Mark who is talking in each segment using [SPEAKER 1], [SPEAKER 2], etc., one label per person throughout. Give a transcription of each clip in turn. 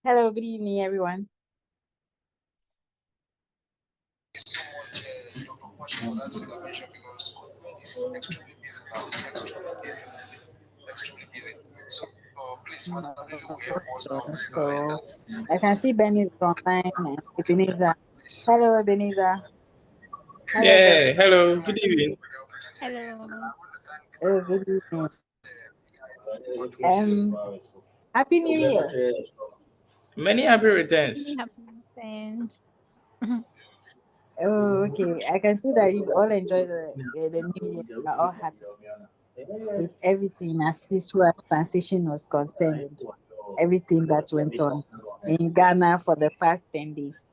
[SPEAKER 1] Hello, good evening, everyone.
[SPEAKER 2] So much, for that intervention because it's extremely busy now, extremely busy. So, please, Madam Lily will help us out.
[SPEAKER 1] So I can see Ben is online and Ebenezer. Hello, Ebenezer. Hello, Ben.
[SPEAKER 3] Yeah, hello, good evening.
[SPEAKER 4] Hello.
[SPEAKER 1] Oh, good evening. Happy New Year.
[SPEAKER 3] Many happy returns.
[SPEAKER 4] Happy
[SPEAKER 1] Oh, okay. I can see that you all enjoyed the New Year. You are all happy with everything as peaceful as transition was concerned and everything that went on in Ghana for the past 10 days.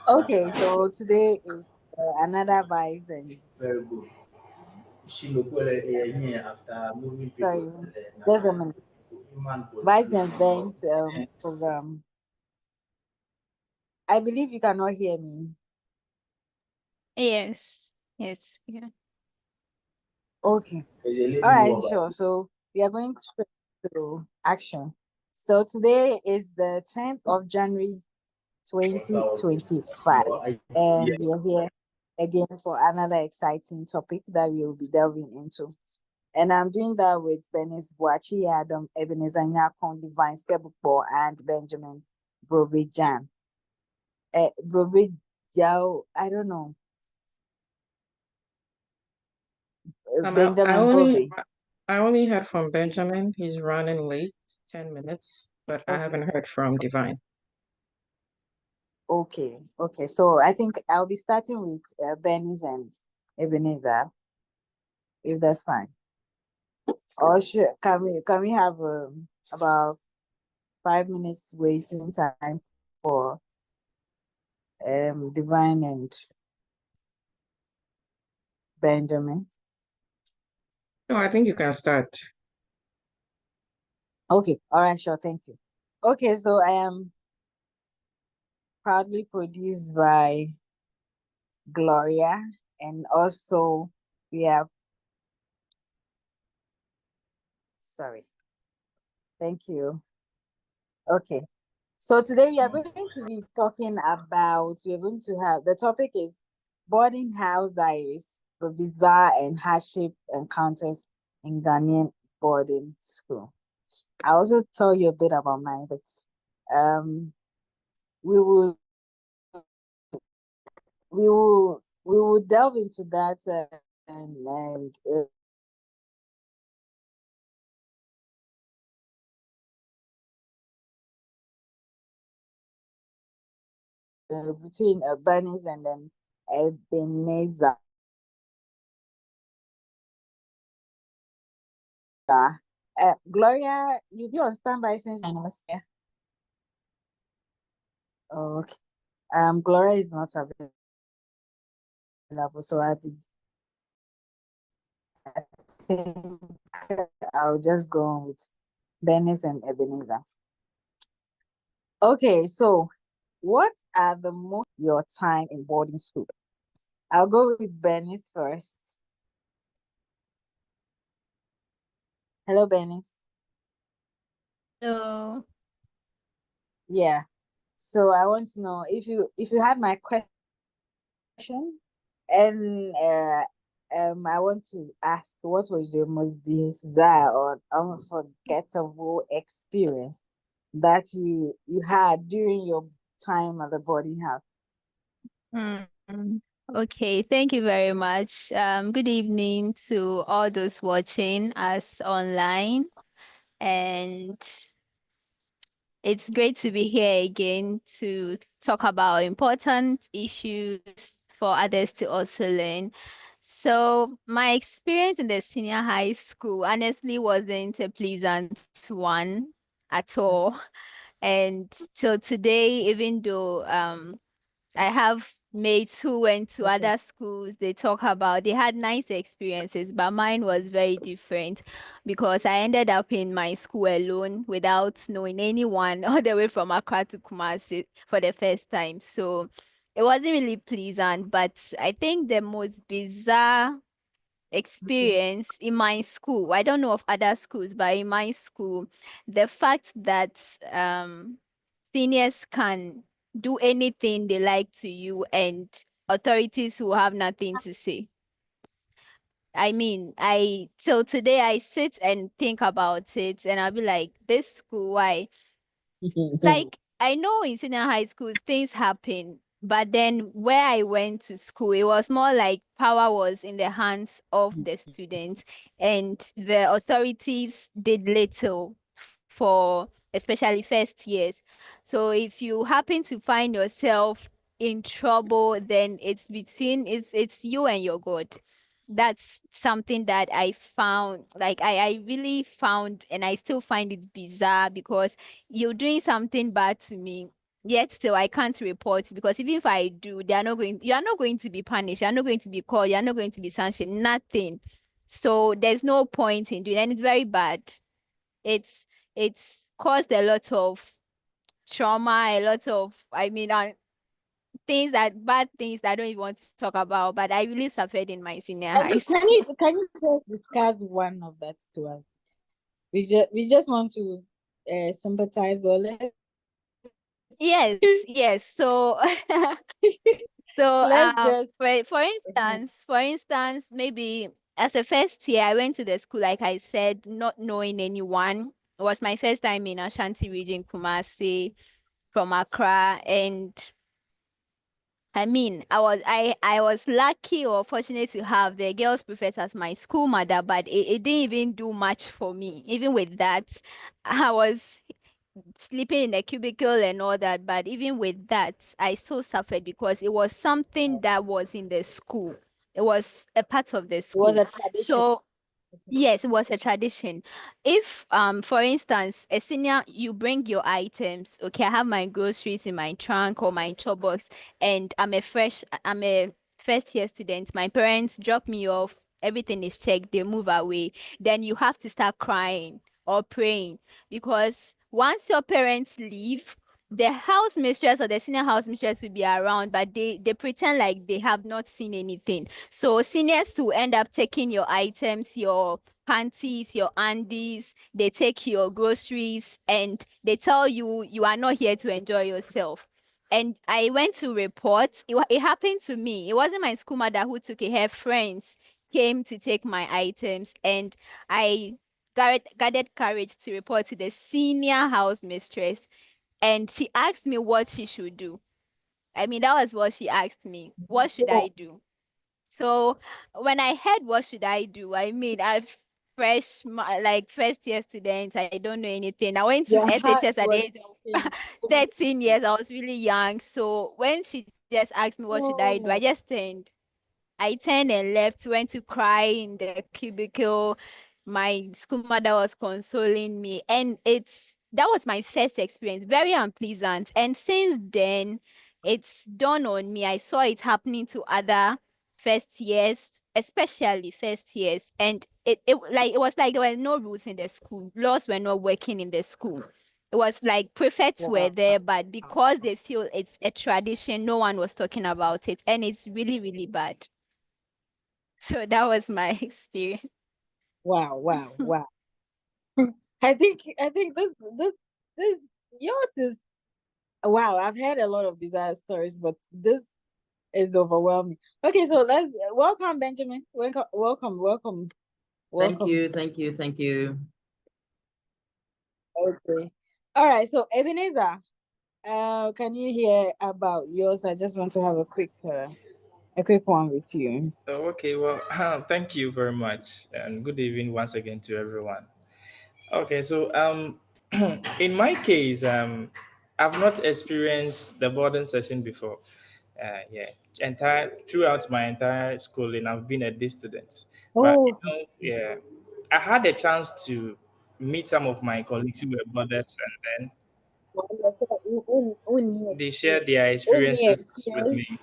[SPEAKER 1] Okay, so today is another Vibes and
[SPEAKER 5] Very good.
[SPEAKER 1] sorry, just a minute. Vibes and Ventz program. I believe you cannot hear me.
[SPEAKER 4] Yes. Yes. Yeah.
[SPEAKER 1] Okay. All right, sure. So we are going straight to action. So today is the 10th of January 2025, and we are here again for another exciting topic that we will be delving into. And I'm doing that with Benis Boachi Adam, Ebenezer Nyakon, Divine Stebupo, and Benjamin Brobijan. Brobijao, I don't know. Benjamin
[SPEAKER 6] I only heard from Benjamin. He's running late, 10 minutes, but I haven't heard from Divine.
[SPEAKER 1] Okay. So I think I'll be starting with Benis and Ebenezer, if that's fine. Or can we have about 5 minutes waiting time for Divine and Benjamin?
[SPEAKER 6] No, I think you can start.
[SPEAKER 1] Okay, all right, sure, thank you. Okay, so I am proudly produced by Gloria, and also we have, sorry, thank you. Okay, so today we are going to be talking about, the topic is Boarding House Diaries, the bizarre and hardship encounters in Ghanaian boarding school. I'll also tell you a bit about mine, but we will delve into that and between Bernice and then Ebenezer. Gloria, you'll be on standby since I was here. Okay. Gloria is not available, so I think I'll just go on with Bernice and Ebenezer. Okay, so what are the most your time in boarding school? I'll go with Bernice first. Hello, Bernice.
[SPEAKER 4] Hello.
[SPEAKER 1] Yeah. So I want to know if you had my question, and I want to ask, what was your most bizarre or unforgettable experience that you had during your time at the boarding house?
[SPEAKER 4] Okay, thank you very much. Good evening to all those watching us online, and it's great to be here again to talk about important issues for others to also learn. So my experience in the senior high school honestly wasn't a pleasant one at all. And till today, even though I have mates who went to other schools, they had nice experiences, but mine was very different because I ended up in my school alone without knowing anyone all the way from Accra to Kumasi for the first time. So it wasn't really pleasant, but I think the most bizarre experience in my school. I don't know of other schools, but in my school, the fact that seniors can do anything they like to you and authorities will have nothing to say. I mean, till today I sit and think about it and I'll be like, this school, why? Like, I know in senior high schools things happen, but then where I went to school, it was more like power was in the hands of the students and the authorities did little for especially first years. So if you happen to find yourself in trouble, then it's you and your God. That's something that I found, like I really found, and I still find it bizarre because you're doing something bad to me, yet still I can't report, because even if I do, you are not going to be punished, you're not going to be called, you're not going to be sanctioned, nothing. So there's no point in doing it, and it's very bad. It's it's caused a lot of trauma, a lot of, I mean, bad things that I don't even want to talk about, but I really suffered in my senior high school.
[SPEAKER 1] Can you just discuss one of that to us? We just want to sympathize, or let's
[SPEAKER 4] Yes. So so
[SPEAKER 1] let's just
[SPEAKER 4] for instance, maybe as a first year, I went to the school, like I said, not knowing anyone. It was my first time in Ashanti region, Kumasi, from Accra, and I mean, I was lucky or fortunate to have the girls prefect as my school mother, but it didn't even do much for me. Even with that, I was sleeping in a cubicle and all that, but even with that, I still suffered because it was something that was in the school. It was a part of the
[SPEAKER 1] it was
[SPEAKER 4] school.
[SPEAKER 1] a tradition.
[SPEAKER 4] So yes, it was a tradition. If for instance, a senior, you bring your items, okay, I have my groceries in my trunk or my chop box, and I'm a first year student. My parents drop me off, everything is checked, they move away. Then you have to start crying or praying, because once your parents leave, the house mistress or the senior house mistress will be around, but they pretend like they have not seen anything. So seniors will end up taking your items, your panties, your undies, they take your groceries, and they tell you you are not here to enjoy yourself. And I went to report. It happened to me. It wasn't my school mother who took it. Her friends came to take my items, and I gathered courage to report to the senior house mistress, and she asked me what she should do. I mean, that was what she asked me. What should I do? So when I heard what should I do, I mean, like first year student, I don't know anything. I went to
[SPEAKER 1] Your heart
[SPEAKER 4] SHS at the
[SPEAKER 1] was
[SPEAKER 4] age of 13 years. I was really young. So when she just asked me what should I do,
[SPEAKER 1] oh,
[SPEAKER 4] I turned and left, went to cry in the cubicle. My school mother was consoling me, and that was my first experience, very unpleasant. And since then, it's dawned on me. I saw it happening to other first years, especially first years, and it was like there were no rules in the school. Laws were not working in the school. It was like prefects were
[SPEAKER 1] wow.
[SPEAKER 4] there, but because they feel it's a tradition, no one was talking about it, and it's really, really bad. So that was my experience.
[SPEAKER 1] Wow. I think this yours is wow. I've heard a lot of bizarre stories, but this is overwhelming. Okay, so let's welcome Benjamin. Welcome.
[SPEAKER 5] Thank you.
[SPEAKER 1] Okay. All right, so Ebenezer, can you hear about yours? I just want to have a quick one with you.
[SPEAKER 3] Oh, okay, well, thank you very much, and good evening once again to everyone. Okay, so in my case, I've not experienced the boarding session before. Yeah, entire throughout my entire schooling, I've been a day student. But
[SPEAKER 1] Oh,
[SPEAKER 3] yeah, I had a chance to meet some of my colleagues who were boarders, and then they shared their
[SPEAKER 1] only
[SPEAKER 3] experiences with
[SPEAKER 1] experience.
[SPEAKER 3] me.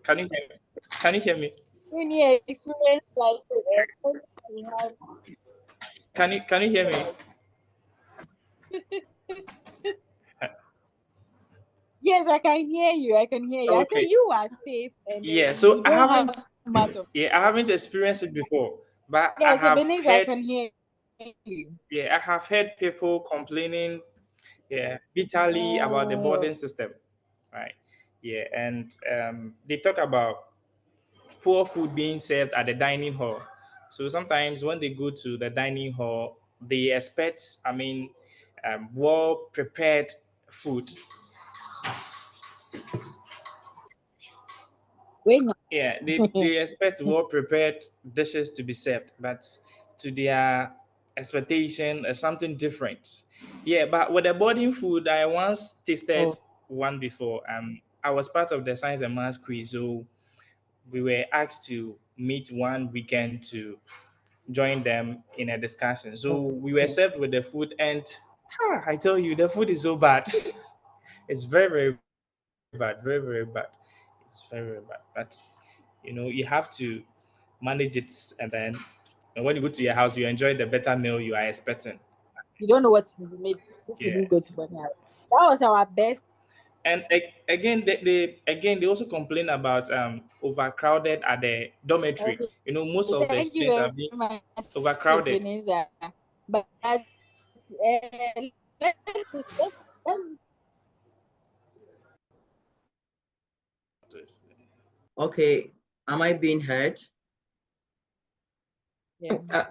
[SPEAKER 3] Can you hear me? Can you hear me?
[SPEAKER 1] Only experience like you have.
[SPEAKER 3] Can you hear me?
[SPEAKER 1] Yes, I can hear you. I can hear you. I say
[SPEAKER 3] Okay.
[SPEAKER 1] you are safe and
[SPEAKER 3] Yeah.
[SPEAKER 1] you
[SPEAKER 3] So I
[SPEAKER 1] don't
[SPEAKER 3] haven't
[SPEAKER 1] have much of.
[SPEAKER 3] Yeah, I haven't experienced it before, but I
[SPEAKER 1] Yes,
[SPEAKER 3] have
[SPEAKER 1] Ebenezer, I
[SPEAKER 3] heard.
[SPEAKER 1] can hear you.
[SPEAKER 3] Yeah, I have heard people complaining, yeah, bitterly about the
[SPEAKER 1] Oh,
[SPEAKER 3] boarding system, right? Yeah, and they talk about poor food being served at the dining hall. So sometimes when they go to the dining hall, they expect, well prepared food.
[SPEAKER 1] wait, no.
[SPEAKER 3] Yeah, they expect well prepared dishes to be served, but to their expectation, something different. Yeah, but with the boarding food, I once tasted
[SPEAKER 1] Oh,
[SPEAKER 3] one before. I was part of the science and maths quiz, so we were asked to meet one weekend to join them in a discussion. So we were
[SPEAKER 1] okay.
[SPEAKER 3] served with the food, and I tell you, the food is so bad. It's very, very bad, very, very bad. It's very, very bad. But you have to manage it, and then when you go to your house, you enjoy the better meal you are expecting.
[SPEAKER 1] You don't know what to miss if you didn't go
[SPEAKER 3] Yes.
[SPEAKER 1] to Bonnie House. That was our best.
[SPEAKER 3] And again, they also complain about overcrowded at the dormitory.
[SPEAKER 1] Okay,
[SPEAKER 3] Most of the
[SPEAKER 1] thank you
[SPEAKER 3] students are
[SPEAKER 1] very
[SPEAKER 3] being
[SPEAKER 1] much,
[SPEAKER 3] overcrowded.
[SPEAKER 1] Ebenezer. But let, let, let,
[SPEAKER 5] Okay, am I being heard?
[SPEAKER 1] yeah.
[SPEAKER 6] Uh,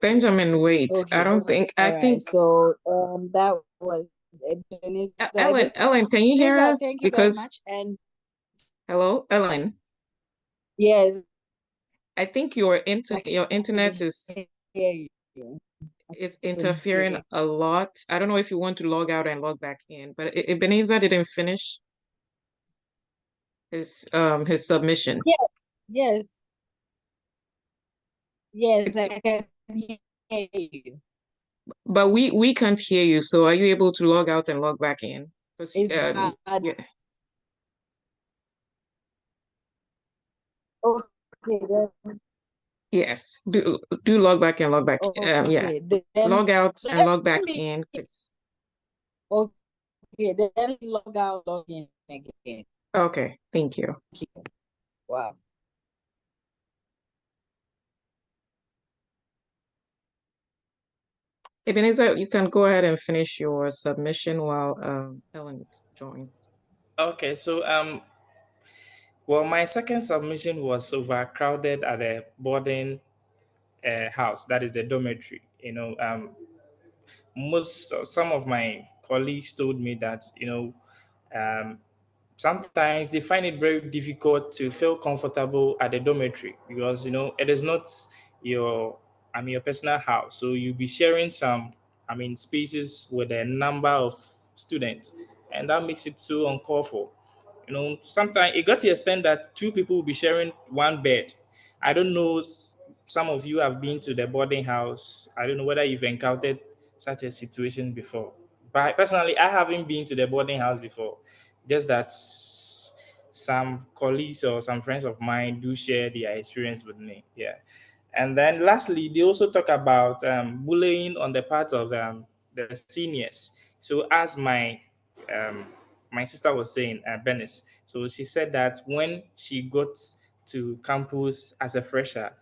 [SPEAKER 6] Benjamin, wait. I
[SPEAKER 1] Okay.
[SPEAKER 6] don't think. I
[SPEAKER 1] All right.
[SPEAKER 6] think
[SPEAKER 1] So that was Ebenezer.
[SPEAKER 6] Ellen, can you hear
[SPEAKER 1] Ebenezer,
[SPEAKER 6] us?
[SPEAKER 1] thank you very
[SPEAKER 6] Because
[SPEAKER 1] much. And
[SPEAKER 6] hello, Ellen.
[SPEAKER 1] yes,
[SPEAKER 6] I think
[SPEAKER 1] I
[SPEAKER 6] your internet
[SPEAKER 1] can hear you. I
[SPEAKER 6] is
[SPEAKER 1] can
[SPEAKER 6] interfering
[SPEAKER 1] hear.
[SPEAKER 6] a lot. I don't know if you want to log out and log back in, but Ebenezer didn't finish his submission.
[SPEAKER 1] Yes, yes, yes,
[SPEAKER 6] It's,
[SPEAKER 1] I can hear you.
[SPEAKER 6] but we can't hear you. So are you able to log out and log back in? Because
[SPEAKER 1] It's bad.
[SPEAKER 6] yeah,
[SPEAKER 1] Okay,
[SPEAKER 6] yes. Do log back and log back. Yeah,
[SPEAKER 1] okay, then
[SPEAKER 6] log out and
[SPEAKER 1] let
[SPEAKER 6] log back
[SPEAKER 1] me.
[SPEAKER 6] in, please.
[SPEAKER 1] Okay, then log out, log in again.
[SPEAKER 6] Okay, thank you.
[SPEAKER 1] Okay. Wow.
[SPEAKER 6] Ebenezer, you can go ahead and finish your submission while Ellen joins.
[SPEAKER 3] Okay, so well, my second submission was overcrowded at the boarding house. That is the dormitory. Some of my colleagues told me that um, sometimes they find it very difficult to feel comfortable at the dormitory because it is not your your personal house, so you'll be sharing some spaces with a number of students, and that makes it so uncalled for. Sometimes it got to the extent that two people will be sharing one bed. I don't know, some of you have been to the boarding house. I don't know whether you've encountered such a situation before. But personally, I haven't been to the boarding house before. Just that some colleagues or some friends of mine do share their experience with me. Yeah. And then lastly, they also talk about bullying on the part of the seniors. So as um, my sister was saying, Benis, so she said that when she got to campus as a fresher,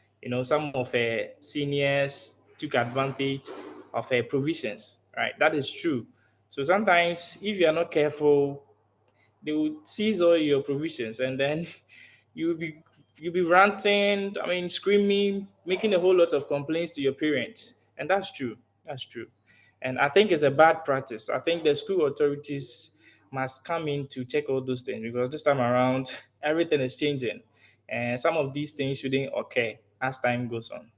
[SPEAKER 3] some of her seniors took advantage of her provisions, right? That is true. So sometimes if you are not careful, they will seize all your provisions, and then you'll be you'll be ranting, screaming, making a whole lot of complaints to your parents. And that's true. That's true. And I think it's a bad practice. I think the school authorities must come in to check all those things, because this time around everything is changing. And some of these things shouldn't occur as time goes on.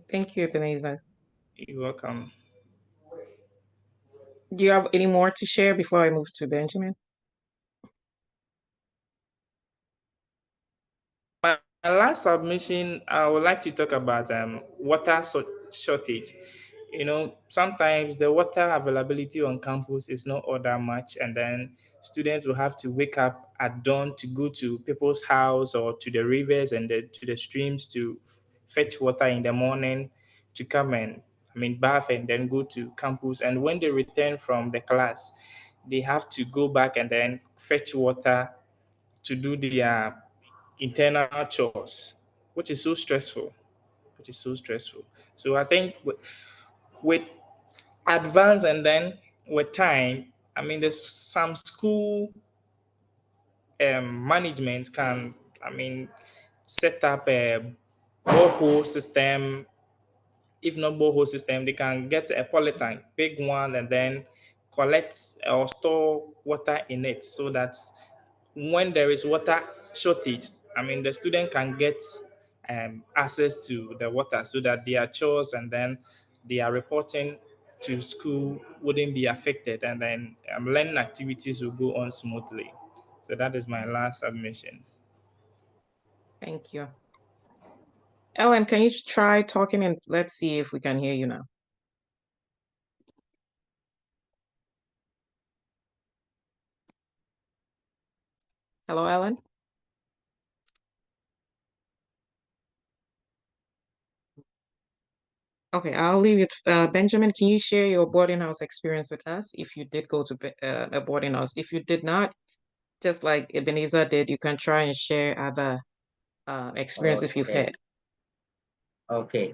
[SPEAKER 6] Thank you, Ebenezer.
[SPEAKER 3] You're welcome.
[SPEAKER 6] Do you have any more to share before I move to Benjamin?
[SPEAKER 3] My last submission, I would like to talk about water shortage. Sometimes the water availability on campus is not all that much, and then students will have to wake up at dawn to go to people's house or to the rivers and to the streams to fetch water in the morning to come and bath and then go to campus. And when they return from the class, they have to go back and then fetch water to do their internal chores, which is so stressful. So I think with advance and then with time, I mean, there's some school management can, I mean, set up a borehole system. If not borehole system, they can get a polytank, big one, and then collect or store water in it so that when there is water shortage, I mean, the student can get access to the water so that their chores and then their reporting to school wouldn't be affected, and then learning activities will go on smoothly. So that is my last submission.
[SPEAKER 6] Thank you. Ellen, can you try talking and let's see if we can hear you now. Hello, Ellen? Okay, I'll leave it. Benjamin, can you share your boarding house experience with us if you did go to a boarding house? If you did not, just like Ebenezer did, you can try and share other experiences you've
[SPEAKER 5] Okay.
[SPEAKER 6] had.
[SPEAKER 5] Okay.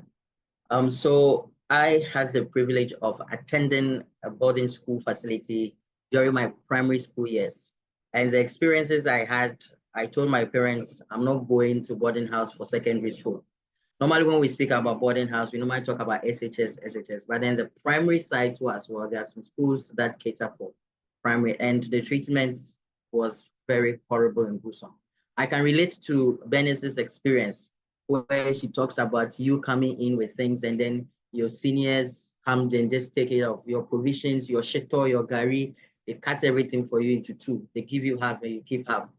[SPEAKER 5] So I had the privilege of attending a boarding school facility during my primary school years. And the experiences I had, I told my parents, I'm not going to boarding house for secondary school. Normally, when we speak about boarding house, we normally talk about SHS, but then the primary side too as well. There are some schools that cater for primary, and the treatment was very horrible and gruesome. I can relate to Bernice's experience where she talks about you coming in with things and then your seniors come and just take care of your provisions, your shito, your gari. They cut everything for you into two. They give you half and you keep half.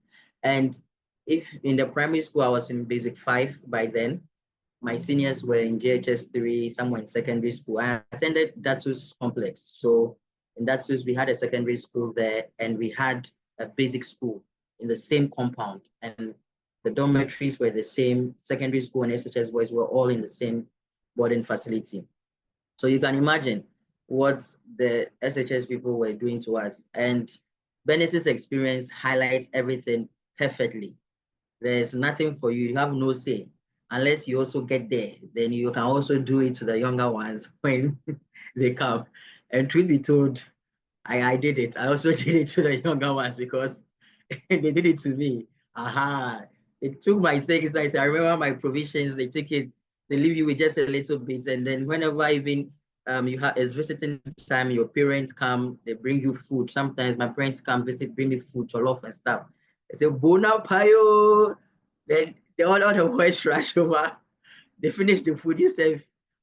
[SPEAKER 5] And if in the primary school, I was in basic 5 by then, my seniors were in JHS 3, some were in secondary school. I attended Datus complex. So in Datus, we had a secondary school there and we had a basic school in the same compound. And the dormitories were the same. Secondary school and SHS boys were all in the same boarding facility. So you can imagine what the SHS people were doing to us. And Bernice's experience highlights everything perfectly. There's nothing for you. You have no say unless you also get there. Then you can also do it to the younger ones when they come. And truth be told, I did it. I also did it to the younger ones because they did it to me. Aha. They took my things. I remember my provisions. They take it. They leave you with just a little bit. And then whenever even you have it's visiting time, your parents come, they bring you food. Sometimes my parents come visit, bring me food, jollof and stuff. They say, Bona Payo. Then all the boys rush over. They finish the food yourself.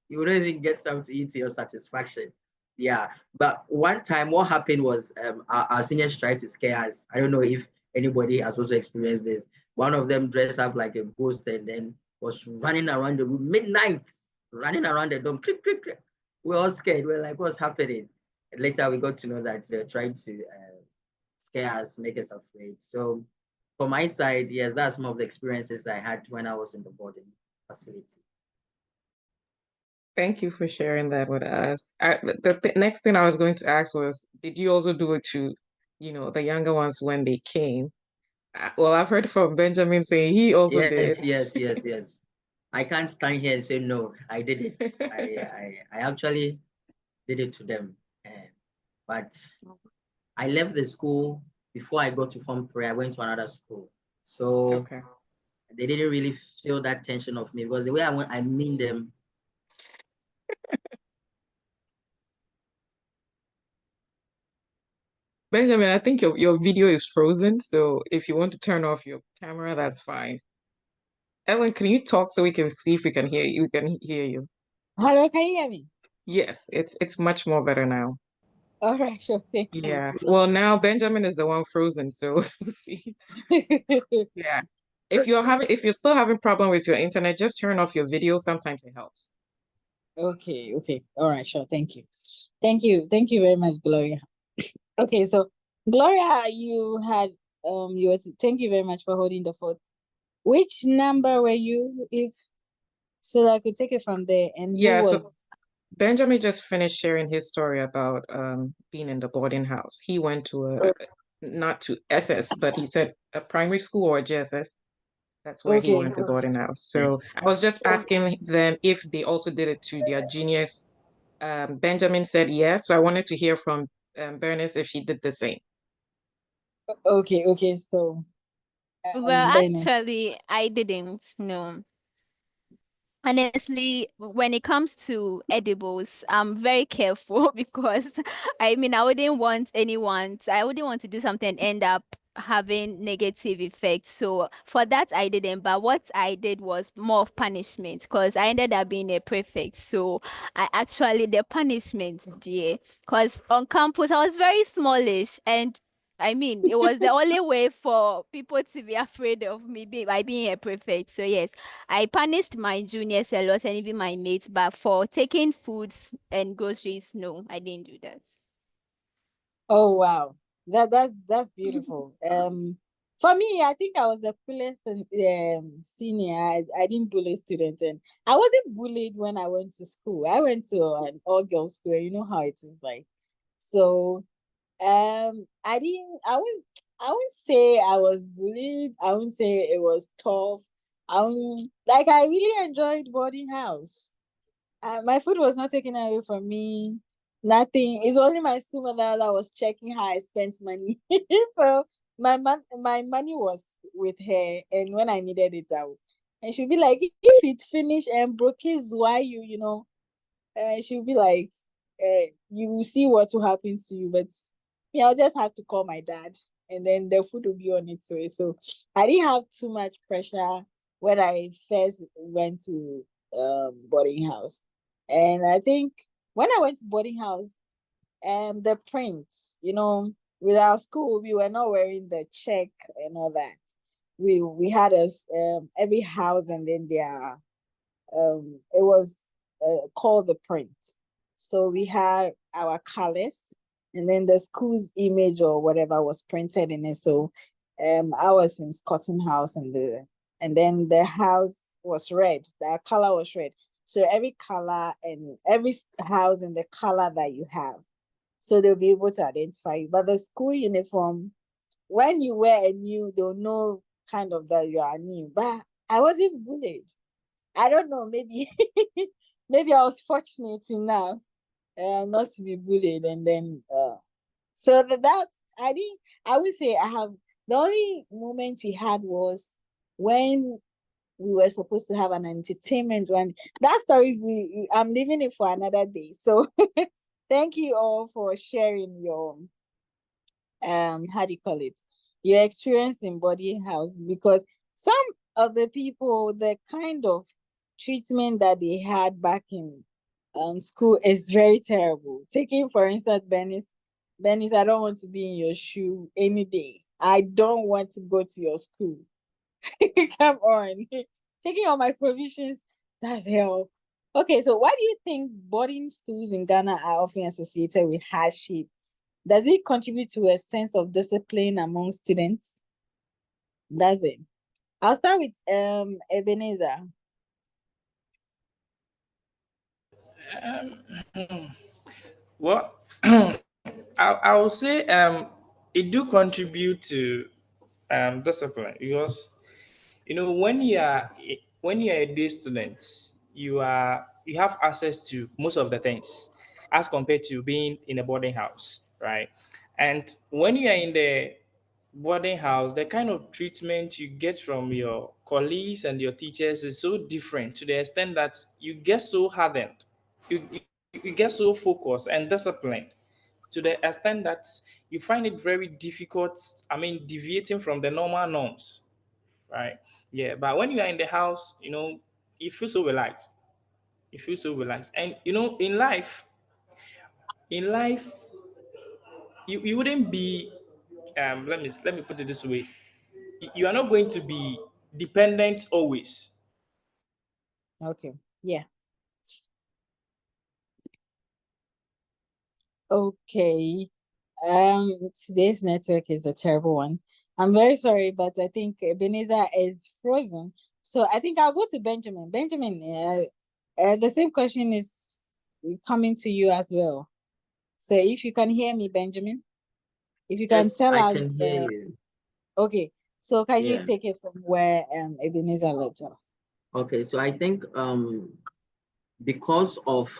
[SPEAKER 5] You will not even get some to eat to your satisfaction. Yeah. But one time, what happened was our seniors tried to scare us. I don't know if anybody has also experienced this. One of them dressed up like a ghost and then was running around the room midnight, running around the dorm. Click, click, click. We're all scared. We're like, what's happening? And later we got to know that they're trying to scare us, make us afraid. So for my side, yes, that's some of the experiences I had when I was in the boarding facility.
[SPEAKER 6] Thank you for sharing that with us. The next thing I was going to ask was, did you also do it to, the younger ones when they came? Well, I've heard from Benjamin saying he also did.
[SPEAKER 5] Yes. I can't stand here and say no. I did it. I actually did it to them. But I left the school before I got to Form 3. I went to another school. So
[SPEAKER 6] Okay.
[SPEAKER 5] they didn't really feel that tension of me because the way I went, I mean them.
[SPEAKER 6] Benjamin, I think your video is frozen. So if you want to turn off your camera, that's fine. Ellen, can you talk so we can see if we can hear you? We can hear you.
[SPEAKER 1] Hello, can you hear me?
[SPEAKER 6] Yes, it's much more better now.
[SPEAKER 1] All right, sure. Thank you.
[SPEAKER 6] Yeah. Well, now Benjamin is the one frozen, so we'll see. Yeah. If you're still having problem with your internet, just turn off your video. Sometimes it helps.
[SPEAKER 1] Okay. All right, sure. Thank you. Thank you very much, Gloria. Okay, so Gloria, you had thank you very much for holding the fort. Which number were you, if so that I could take it from there? And
[SPEAKER 6] Yeah,
[SPEAKER 1] who
[SPEAKER 6] so
[SPEAKER 1] was
[SPEAKER 6] Benjamin just finished sharing his story about being in the boarding house. He went to a not to SS, but he said a primary school or JSS. That's where he
[SPEAKER 1] Okay.
[SPEAKER 6] went to boarding house. So I was just asking them if they also did it to their juniors. Benjamin said yes. So I wanted to hear from Bernice if she did the same.
[SPEAKER 1] Okay. So,
[SPEAKER 4] Well,
[SPEAKER 1] Bernice.
[SPEAKER 4] actually, I didn't. No. Honestly, when it comes to edibles, I'm very careful because I mean, I wouldn't want to do something and end up having negative effects. So for that, I didn't. But what I did was more of punishment because I ended up being a prefect. So the punishment, dear, because on campus, I was very smallish and I mean, it was the only way for people to be afraid of me by being a prefect. So yes, I punished my juniors a lot and even my mates, but for taking foods and groceries, no, I didn't do that.
[SPEAKER 1] Oh wow, that's beautiful. For me, I think I was the coolest senior. I didn't bully students, and I wasn't bullied when I went to school. I went to an all-girls school. You know how it is like. So I didn't. I wouldn't say I was bullied. I wouldn't say it was tough. I wouldn't, like I really enjoyed boarding house. My food was not taken away from me. Nothing. It's only my school mother that was checking how I spent money. So my money was with her, and when I needed it out, and she'd be like, "If it finish and broke is why she'll be like, you will see what will happen to you." But yeah, I'll just have to call my dad, and then the food will be on its way. So I didn't have too much pressure when I first went to boarding house. And I think when I went to boarding house, the prints, with our school, we were not wearing the check and all that. We had us every house, and then their it was called the print. So we had our colors, and then the school's image or whatever was printed in it. So I was in Scotton House, and then the house was red. The color was red. So every color and every house and the color that you have. So they'll be able to identify you. But the school uniform, when you wear a new, they'll know kind of that you are new. But I wasn't bullied. I don't know, maybe maybe I was fortunate enough not to be bullied, and then so that I would say I have the only moment we had was when we were supposed to have an entertainment one. That story I'm leaving it for another day. So thank you all for sharing your how do you call it, your experience in boarding house, because some of the people, the kind of treatment that they had back in school is very terrible. Taking for instance Bernice, I don't want to be in your shoe any day. I don't want to go to your school. Come on. Taking all my provisions, that's hell. Okay, so why do you think boarding schools in Ghana are often associated with hardship? Does it contribute to a sense of discipline among students? Does it? I'll start with Ebenezer.
[SPEAKER 3] Well, I will say it do contribute to discipline because when you are a day student, you have access to most of the things as compared to being in a boarding house, right? And when you are in the boarding house, the kind of treatment you get from your colleagues and your teachers is so different to the extent that you get so hardened, you get so focused and disciplined to the extent that you find it very difficult. I mean, deviating from the normal norms, right? Yeah, but when you are in the house, you feel so relaxed. You feel so relaxed, and in life, you wouldn't be. Let me put it this way: you are not going to be dependent always.
[SPEAKER 1] Okay. Yeah. Okay. Today's network is a terrible one. I'm very sorry, but I think Ebenezer is frozen. So I think I'll go to Benjamin. Benjamin, the same question is coming to you as well. So if you can hear me, Benjamin. If you can
[SPEAKER 5] Yes,
[SPEAKER 1] tell
[SPEAKER 5] I
[SPEAKER 1] us,
[SPEAKER 5] can hear you.
[SPEAKER 1] okay. So can you
[SPEAKER 5] Yeah.
[SPEAKER 1] take it from where Ebenezer left off?
[SPEAKER 5] Okay, so I think because of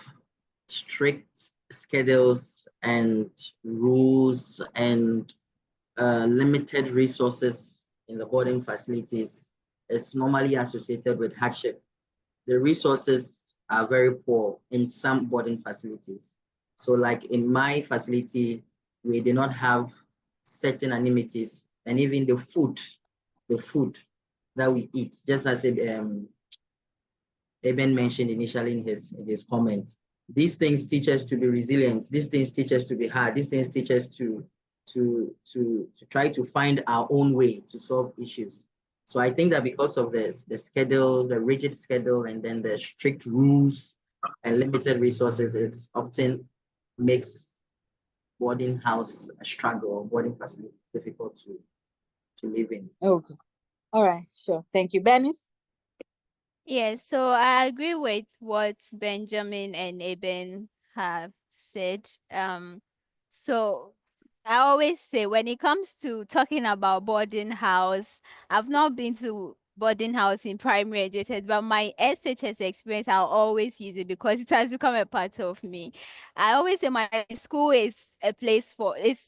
[SPEAKER 5] strict schedules and rules and limited resources in the boarding facilities, it's normally associated with hardship. The resources are very poor in some boarding facilities. So like in my facility, we did not have certain amenities, and even the food that we eat, just as Eben mentioned initially in his comment. These things teach us to be resilient. These things teach us to be hard. These things teach us to try to find our own way to solve issues. So I think that because of this, the schedule, the rigid schedule, and then the strict rules and limited resources, it's often makes boarding house a struggle or boarding facility difficult to live in.
[SPEAKER 1] Okay. All right. Sure. Thank you, Bernice.
[SPEAKER 4] Yes, so I agree with what Benjamin and Eben have said. So I always say when it comes to talking about boarding house, I've not been to boarding house in primary educated, but my SHS experience, I'll always use it because it has become a part of me. I always say my school is a place for it's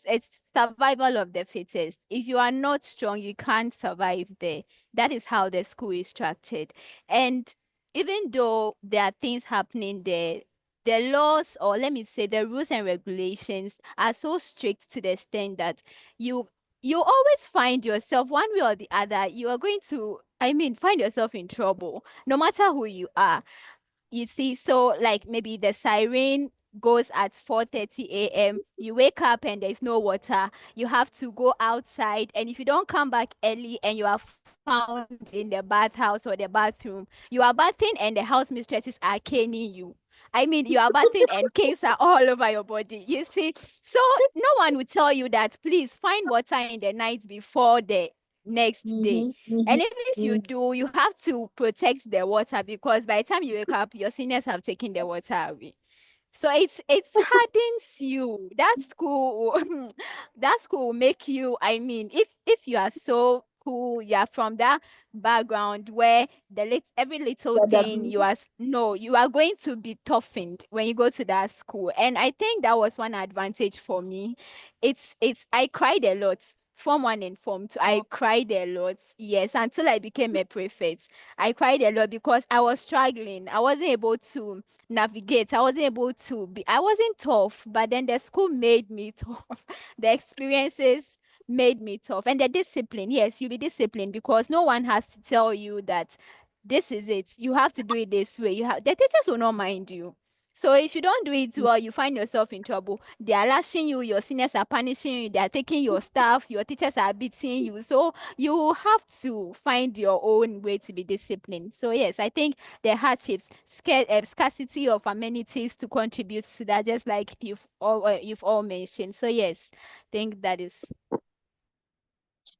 [SPEAKER 4] survival of the fittest. If you are not strong, you can't survive there. That is how the school is structured. And even though there are things happening there, the laws, or let me say the rules and regulations, are so strict to the extent that you you always find yourself one way or the other, you are going to, I mean, find yourself in trouble, no matter who you are. You see, so like maybe the siren goes at 4:30 a.m. You wake up and there's no water. You have to go outside, and if you don't come back early and you are found in the bathhouse or the bathroom, you are bathing and the house mistresses are caning you. I mean, you are bathing and canes are all over your body. You see, so no one will tell you that please find water in the night before the next day.
[SPEAKER 1] Mm-hmm. Mm-hmm.
[SPEAKER 4] And even if you do, you have to protect the water because by the time you wake up, your seniors have taken the water away. So it's hardens you. That school that school will make you, I mean, if you are so cool, you are from that background where every little thing
[SPEAKER 1] Brother
[SPEAKER 4] you are no, you are going to be toughened when you go to that school. And I think that was one advantage for me. It's I cried a lot. Form one and form two, I cried a lot. Yes, until I became a prefect. I cried a lot because I was struggling. I wasn't able to navigate. I wasn't able to be, I wasn't tough, but then the school made me tough. The experiences made me tough. And the discipline, yes, you'll be disciplined because no one has to tell you that this is it. You have to do it this way. The teachers will not mind you. So if you don't do it well, you find yourself in trouble. They are lashing you, your seniors are punishing you, they are taking your stuff, your teachers are beating you. So you have to find your own way to be disciplined. So yes, I think the hardships, scarcity of amenities to contribute to that, just like you've all mentioned. So yes, I think that is.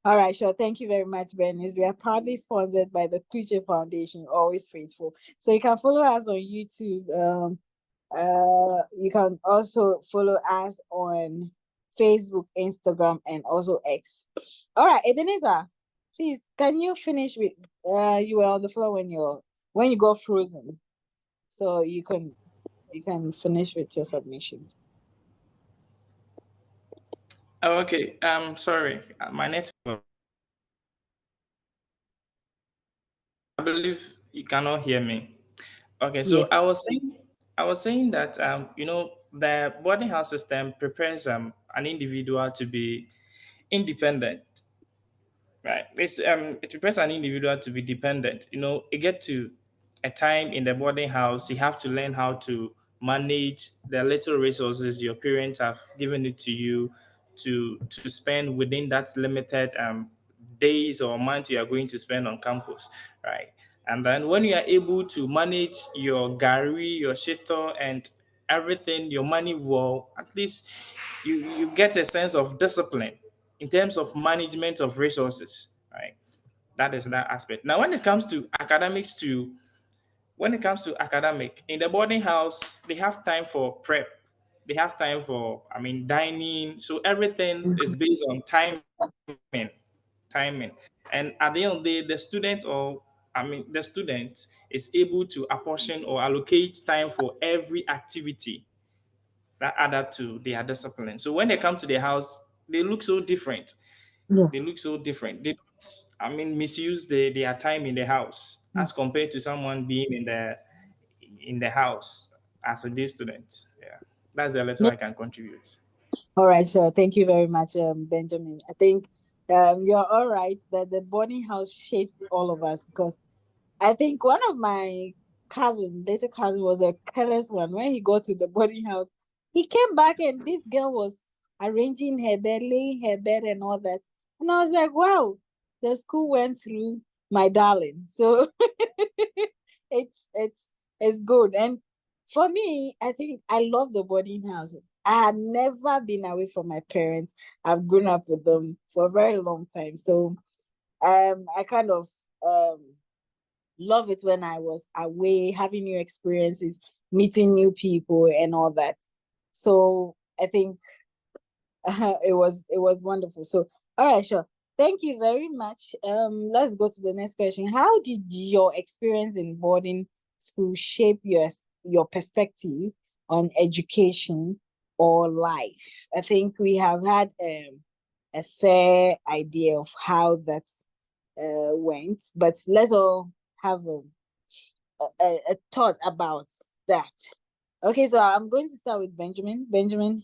[SPEAKER 1] All right, sure. Thank you very much, Bernice. We are proudly sponsored by the Cloochey Foundation, always faithful. So you can follow us on YouTube. You can also follow us on Facebook, Instagram, and also X. All right, Ebenezer, please, can you finish with you were on the floor when you got frozen. So you can finish with your submission.
[SPEAKER 3] Oh, okay. Sorry, my network. I believe you cannot hear me. Okay, so
[SPEAKER 1] Yes.
[SPEAKER 3] I was saying that the boarding house system prepares an individual to be independent. Right. It prepares an individual to be dependent. You get to a time in the boarding house, you have to learn how to manage the little resources your parents have given it to you to spend within that limited days or month you are going to spend on campus, right? And then when you are able to manage your gari, your shito, and everything, your money will at least you get a sense of discipline in terms of management of resources, right? That is that aspect. Now, when it comes to academic in the boarding house, they have time for prep. they have time for, dining. So everything is based on timing. And at the end of the day, the student is able to apportion or allocate time for every activity that add up to their discipline. So when they come to the house, they look so different.
[SPEAKER 1] Yeah.
[SPEAKER 3] They look so different. They don't, misuse their time in the house as compared to someone being in the house as a day student. Yeah, that's the little
[SPEAKER 1] Yeah.
[SPEAKER 3] I can contribute.
[SPEAKER 1] All right, so thank you very much, Benjamin. I think you're all right that the boarding house shapes all of us, because I think one of my little cousin, was a careless one. When he got to the boarding house, he came back and this girl was arranging her bed, laying her bed and all that. And I was like, wow, the school went through my darling. So it's good. And for me, I think I love the boarding house. I had never been away from my parents. I've grown up with them for a very long time. So I kind of love it when I was away, having new experiences, meeting new people and all that. So I think it was wonderful. So all right, sure. Thank you very much. Let's go to the next question. How did your experience in boarding school shape your perspective on education or life? I think we have had a fair idea of how that went, but let's all have a thought about that. Okay, so I'm going to start with Benjamin. Benjamin,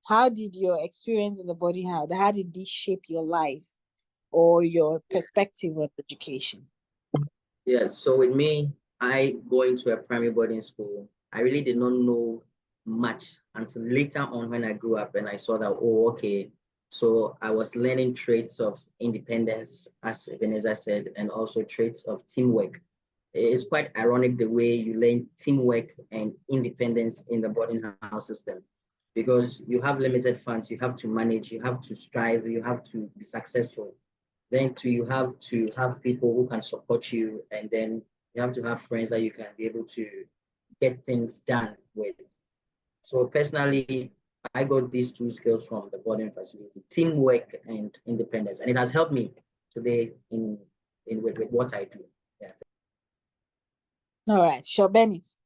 [SPEAKER 1] how did your experience in the boarding house, how did this shape your life or your perspective on education?
[SPEAKER 5] Yeah, so with me, I going to a primary boarding school, I really did not know much until later on when I grew up and I saw that, oh, okay. So I was learning traits of independence, as Ebenezer said, and also traits of teamwork. It's quite ironic the way you learn teamwork and independence in the boarding house system, because you have limited funds, you have to manage, you have to strive, you have to be successful. Then you have to have people who can support you, and then you have to have friends that you can be able to get things done with. So personally, I got these two skills from the boarding facility: teamwork and independence, and it has helped me today with what I do. Yeah.
[SPEAKER 1] All right, sure, Bennis.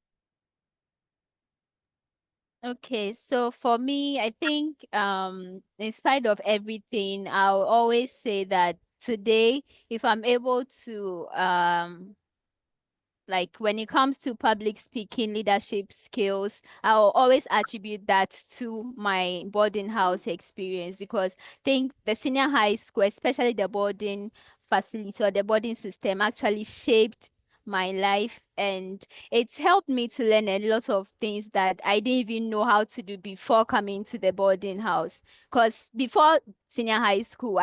[SPEAKER 4] Okay, so for me, I think in spite of everything, I'll always say that today, if I'm able to like when it comes to public speaking, leadership skills, I'll always attribute that to my boarding house experience, because I think the senior high school, especially the boarding facility or the boarding system, actually shaped my life, and it's helped me to learn a lot of things that I didn't even know how to do before coming to the boarding house. Because before senior high school,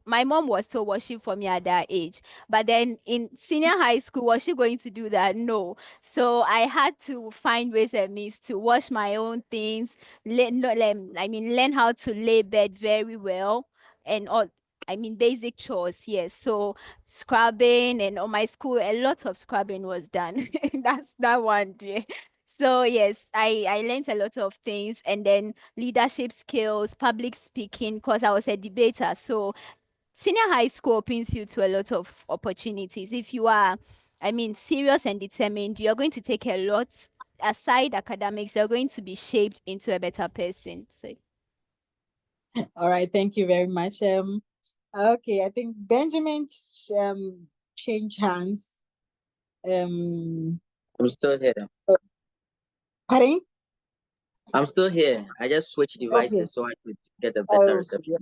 [SPEAKER 4] my mom was still washing for me at that age. But then in senior high school, was she going to do that? No. So I had to find ways and means to wash my own things, learn how to lay bed very well and all. Basic chores, yes. So scrubbing, and on my school, a lot of scrubbing was done. That's that one day. So yes, I learned a lot of things, and then leadership skills, public speaking, because I was a debater. So senior high school opens you to a lot of opportunities. If you are, serious and determined, you're going to take a lot aside academics. You're going to be shaped into a better person. So
[SPEAKER 1] All right, thank you very much. Okay, I think Benjamin changed hands.
[SPEAKER 5] I'm still here.
[SPEAKER 1] Pardon?
[SPEAKER 5] I'm still here. I just switched devices
[SPEAKER 1] Okay.
[SPEAKER 5] so I could get a better
[SPEAKER 1] Okay,
[SPEAKER 5] reception.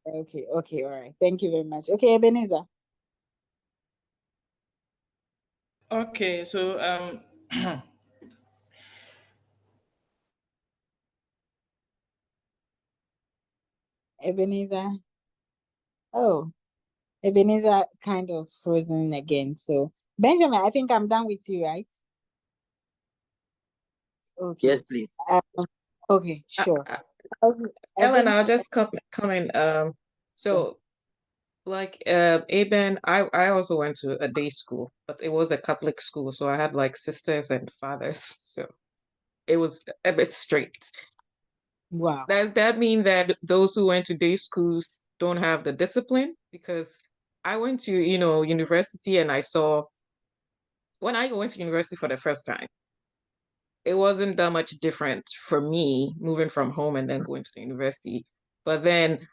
[SPEAKER 1] okay, all right. Thank you very much. Okay, Ebenezer.
[SPEAKER 3] Okay, so
[SPEAKER 1] Ebenezer. Oh, Ebenezer kind of frozen again. So Benjamin, I think I'm done with you, right? Okay.
[SPEAKER 5] Yes, please.
[SPEAKER 1] Okay, sure. Okay,
[SPEAKER 6] Ellen, I'll
[SPEAKER 1] Ebenezer.
[SPEAKER 6] just come in. So like Aben, I also went to a day school, but it was a Catholic school, so I had like sisters and fathers. So it was a bit strict.
[SPEAKER 1] Wow.
[SPEAKER 6] Does that mean that those who went to day schools don't have the discipline? Because I went to, university, and I saw, when I went to university for the first time, it wasn't that much different for me moving from home and then going to the university. But then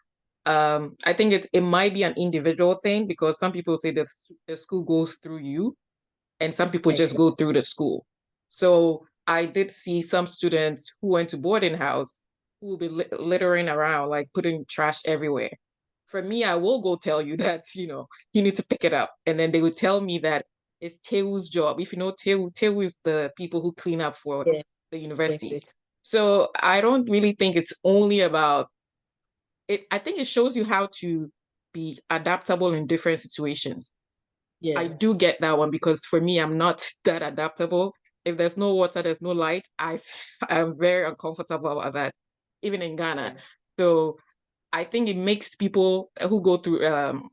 [SPEAKER 6] I think it might be an individual thing, because some people say that the school goes through you, and some people just
[SPEAKER 1] Exactly.
[SPEAKER 6] go through the school. So I did see some students who went to boarding house who will be littering around, like putting trash everywhere. For me, I will go tell you that, you need to pick it up. And then they would tell me that it's Teu's job. If you know Teu is the people who clean up for
[SPEAKER 1] Yeah.
[SPEAKER 6] the
[SPEAKER 1] Yes.
[SPEAKER 6] universities. So I don't really think it's only about it. I think it shows you how to be adaptable in different situations. I
[SPEAKER 1] Yeah.
[SPEAKER 6] do get that one, because for me, I'm not that adaptable. If there's no water, there's no light, I'm very uncomfortable about that, even in Ghana. So I think it makes people who go through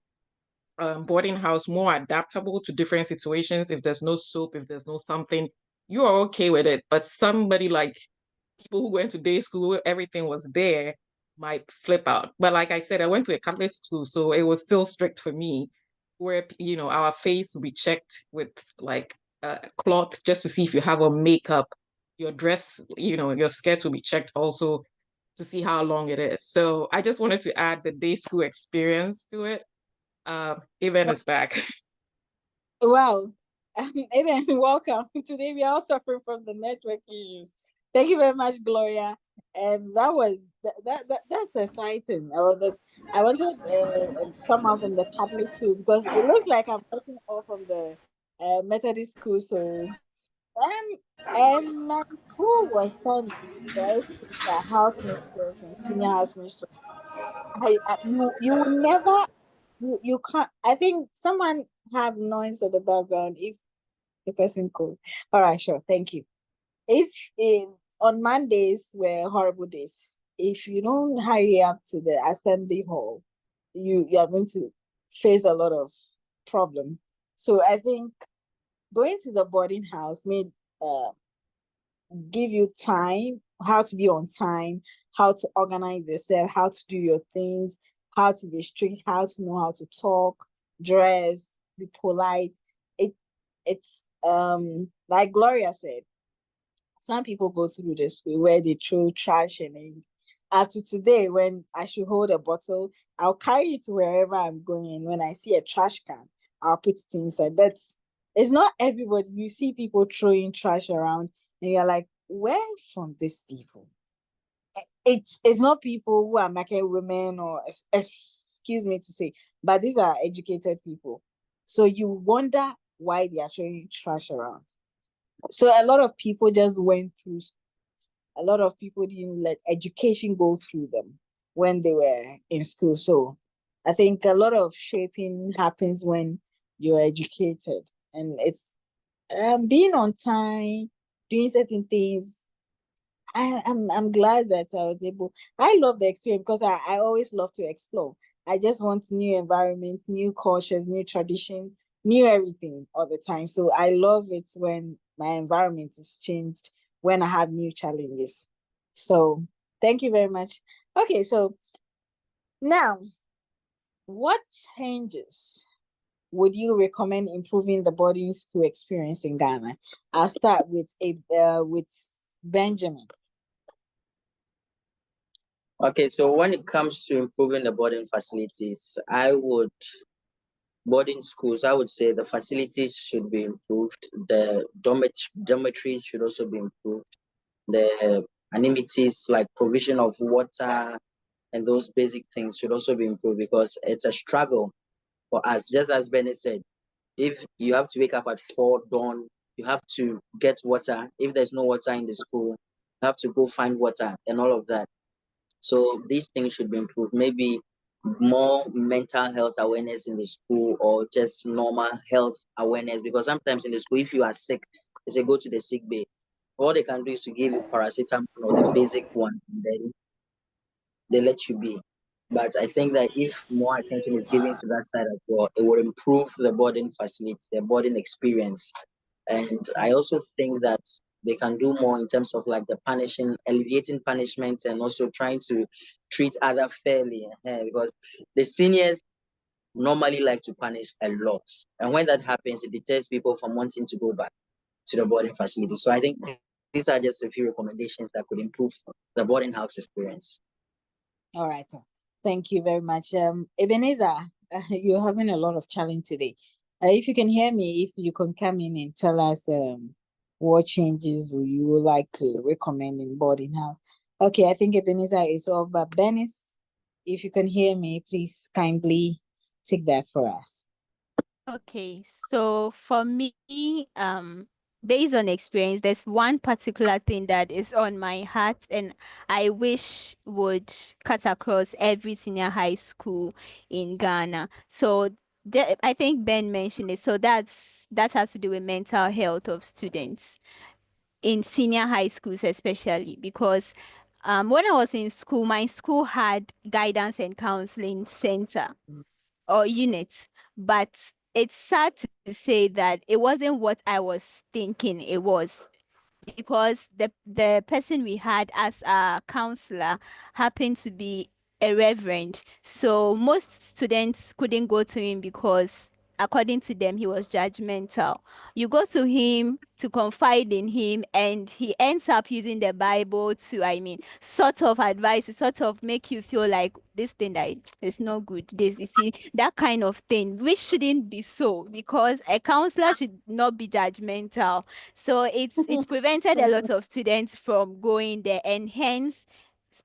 [SPEAKER 6] boarding house more adaptable to different situations. If there's no soap, if there's no something, you are okay with it. But somebody like people who went to day school where everything was there might flip out. But like I said, I went to a Catholic school, so it was still strict for me, where our face will be checked with like a cloth just to see if you have a makeup. Your dress, your skirt will be checked also to see how long it is. So I just wanted to add the day school experience to it. Even is back.
[SPEAKER 1] Wow. Amen. Welcome. Today we are all suffering from the network issues. Thank you very much, Gloria. And that's exciting. I wanted someone from the Catholic school, because it looks like I'm talking all from the Methodist school. So and my school was kind of very strict, house mistress and senior house mistress. You will never, you can't. I think someone have noise at the background. If the person could. All right, sure. Thank you. If on Mondays were horrible days, if you don't hurry up to the assembly hall, you are going to face a lot of problem. So I think going to the boarding house made uh give you time, how to be on time, how to organize yourself, how to do your things, how to be strict, how to know how to talk, dress, be polite. It it's like Gloria said, some people go through this where they throw trash and up to today, when I should hold a bottle, I'll carry it wherever I'm going. When I see a trash can, I'll put it inside. But it's not everybody. You see people throwing trash around, and you're like, where from these people? It's not people who are market women, or excuse me to say, but these are educated people. So you wonder why they are throwing trash around. So a lot of people just went through, a lot of people didn't let education go through them when they were in school. So I think a lot of shaping happens when you're educated, and it's being on time, doing certain things. I'm glad that I was able. I love the experience because I always love to explore. I just want new environment, new cultures, new tradition, new everything all the time. So I love it when my environment is changed, when I have new challenges. So thank you very much. Okay, so now what changes would you recommend improving the boarding school experience in Ghana? I'll start with Benjamin.
[SPEAKER 5] Okay, so when it comes to improving the boarding facilities, boarding schools, I would say the facilities should be improved. The dormitories should also be improved. The amenities like provision of water and those basic things should also be improved, because it's a struggle for us. Just as Benny said, if you have to wake up at 4 dawn, you have to get water. If there's no water in the school, you have to go find water and all of that. So these things should be improved. Maybe more mental health awareness in the school, or just normal health awareness. Because sometimes in the school, if you are sick, they say go to the sick bay. All they can do is to give you paracetamol or the basic one, and then they let you be. But I think that if more attention is given to that side as well, it will improve the boarding facility, the boarding experience. And I also think that they can do more in terms of like the punishing, alleviating punishment, and also trying to treat other fairly. Because the seniors normally like to punish a lot, and when that happens, it deters people from wanting to go back to the boarding facility. So I think these are just a few recommendations that could improve the boarding house experience.
[SPEAKER 1] All right. Thank you very much. Ebenezer, you're having a lot of challenge today. If you can hear me, if you can come in and tell us what changes you would like to recommend in boarding house. Okay, I think Ebenezer is over. Benis, if you can hear me, please kindly take that for us.
[SPEAKER 4] Okay, so for me, based on experience, there's one particular thing that is on my heart, and I wish would cut across every senior high school in Ghana. So I think Ben mentioned it. So that has to do with mental health of students in senior high schools, especially because when I was in school, my school had guidance and counseling center or units, but it's sad to say that it wasn't what I was thinking it was, because the person we had as a counselor happened to be a reverend. So most students couldn't go to him because according to them he was judgmental. You go to him to confide in him and he ends up using the Bible to, I mean, sort of advise, to sort of make you feel like this thing that is not good. This, you see, that kind of thing, which shouldn't be so, because a counselor should not be judgmental. So it's prevented a lot of students from going there, and hence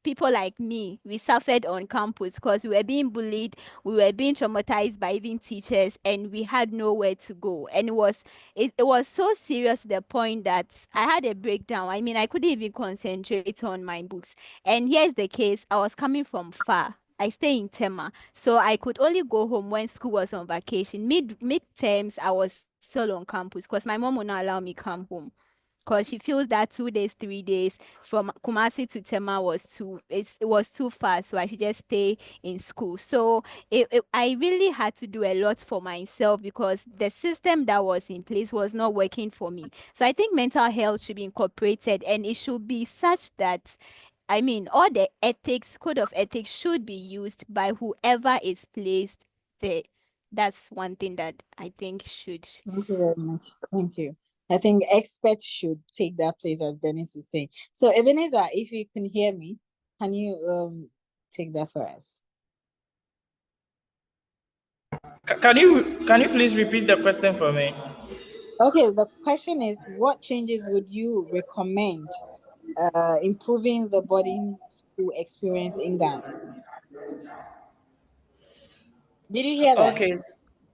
[SPEAKER 4] people like me, we suffered on campus because we were being bullied, we were being traumatized by even teachers, and we had nowhere to go. And it was so serious to the point that I had a breakdown. I mean, I couldn't even concentrate on my books. And here's the case: I was coming from far. I stay in Tema, so I could only go home when school was on vacation. Mid terms, I was still on campus because my mom would not allow me come home, because she feels that 2 days, 3 days from Kumasi to Tema it was too far, so I should just stay in school. So I really had to do a lot for myself because the system that was in place was not working for me. So I think mental health should be incorporated, and it should be such that, I mean, all the code of ethics should be used by whoever is placed there. That's one thing that I think should.
[SPEAKER 1] Thank you very much. Thank you. I think experts should take that place, as Benis is saying. So Ebenezer, if you can hear me, can you take that for us?
[SPEAKER 3] Can you please repeat the question for me?
[SPEAKER 1] Okay, the question is, what changes would you recommend improving the boarding school experience in Ghana? Did you hear that?
[SPEAKER 3] Okay,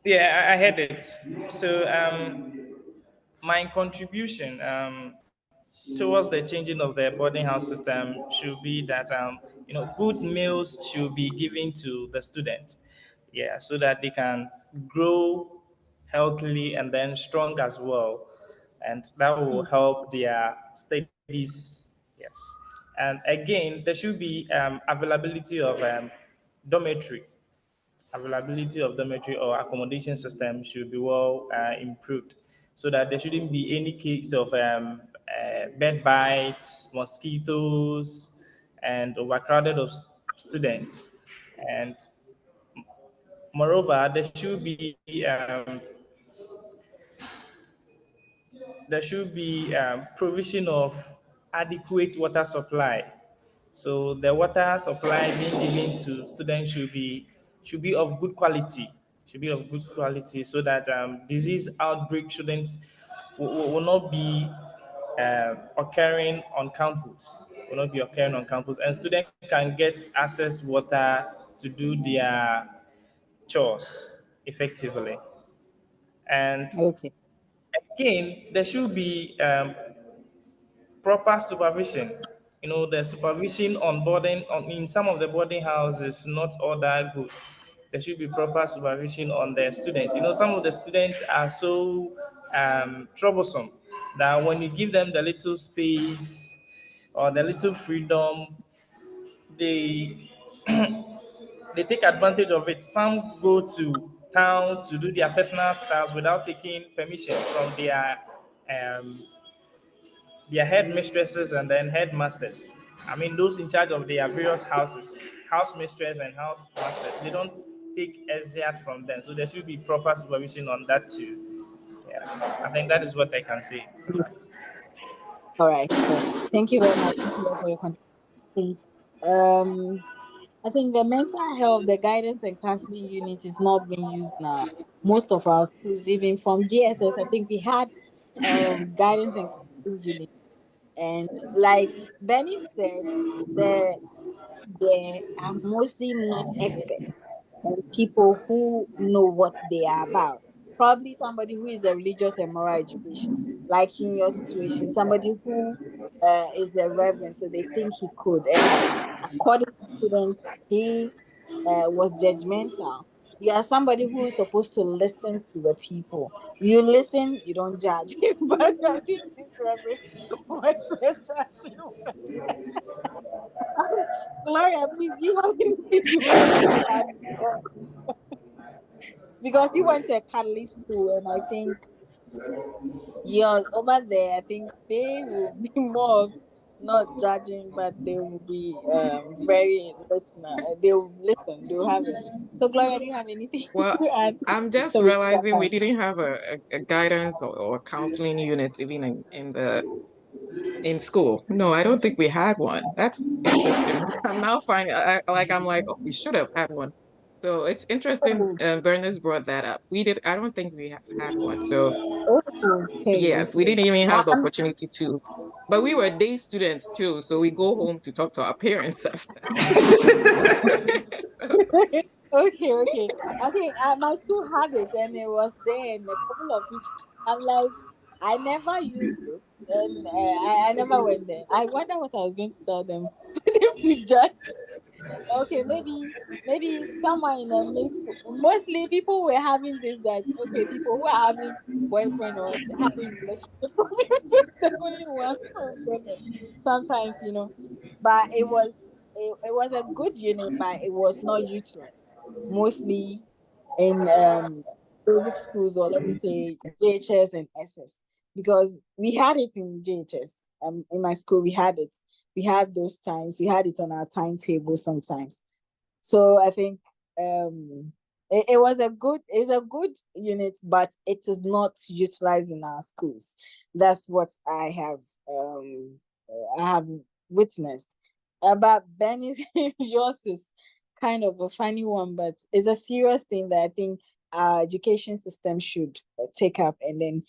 [SPEAKER 3] yeah, I heard it. So my contribution towards the changing of the boarding house system should be that good meals should be given to the student, yeah, so that they can grow healthily and then strong as well, and that will help their studies. Yes, and again there should be availability of dormitory availability of dormitory or accommodation system should be well improved, so that there shouldn't be any case of bed bites, mosquitoes, and overcrowded of students. And moreover, there should be provision of adequate water supply. So the water supply being given to students should be of good quality, so that disease outbreak shouldn't will not be occurring on campus. Will not be occurring on campus, and students can get access water to do their chores effectively. And
[SPEAKER 1] Okay.
[SPEAKER 3] again, there should be proper supervision. The supervision on boarding on in some of the boarding houses not all that good. There should be proper supervision on the students. Some of the students are so troublesome that when you give them the little space or the little freedom, they they take advantage of it. Some go to town to do their personal stuff without taking permission from their their headmistresses and then headmasters. I mean, those in charge of their various houses, house mistress and house masters, they don't take exert from them. So there should be proper supervision on that too. Yeah, I think that is what I can say for that.
[SPEAKER 1] All right. So thank you very much. Thank you for your contribution. I think the mental health, the guidance and counseling unit is not being used now. Most of our schools, even from GSS, I think we had guidance and counseling unit. And like Benny said, the they are mostly not experts and people who know what they are about. Probably somebody who is a religious and moral education, like in your situation, somebody who is a reverend, so they think he could. And according to students, he was judgmental. You are somebody who is supposed to listen to the people. You listen, you don't judge. But I think this reverend was judging. Gloria, please, do you have anything you want to add? Because you went to a Catholic school, and I think you're over there. I think they will be more of not judging, but they will be very listener. They will listen. They will have it. So, Gloria, do you have anything
[SPEAKER 6] Well,
[SPEAKER 1] to add?
[SPEAKER 6] I'm just
[SPEAKER 1] So we can
[SPEAKER 6] realizing we didn't have a guidance or counseling unit even in school. No, I don't think we had one. That's interesting. I'm now finding I'm like, oh, we should have had one. So it's interesting.
[SPEAKER 1] Oh,
[SPEAKER 6] Bernice brought that up. We did. I don't think we have had one. So
[SPEAKER 1] okay,
[SPEAKER 6] yes, we
[SPEAKER 1] okay.
[SPEAKER 6] didn't even have the
[SPEAKER 1] Um,
[SPEAKER 6] opportunity to. But we were day students too, so we go home to talk to our parents after. So,
[SPEAKER 1] okay, okay. I think my school had it, and it was there, and a couple of people. I'm like, I never used it, and I never went there. I wonder what I was going to tell them for them to judge. Okay, maybe someone in a mix. Mostly people were having this that okay, people who are having boyfriend or having relationship problems were the only ones who were there. Sometimes, but it was a good unit, but it was not utilized mostly in basic schools, or let me say JHS and SS, because we had it in JHS. In my school we had it. We had those times. We had it on our timetable sometimes. So I think it was it's a good unit, but it is not utilized in our schools. That's what I have witnessed. But Benny's yours is kind of a funny one, but it's a serious thing that I think our education system should take up, and then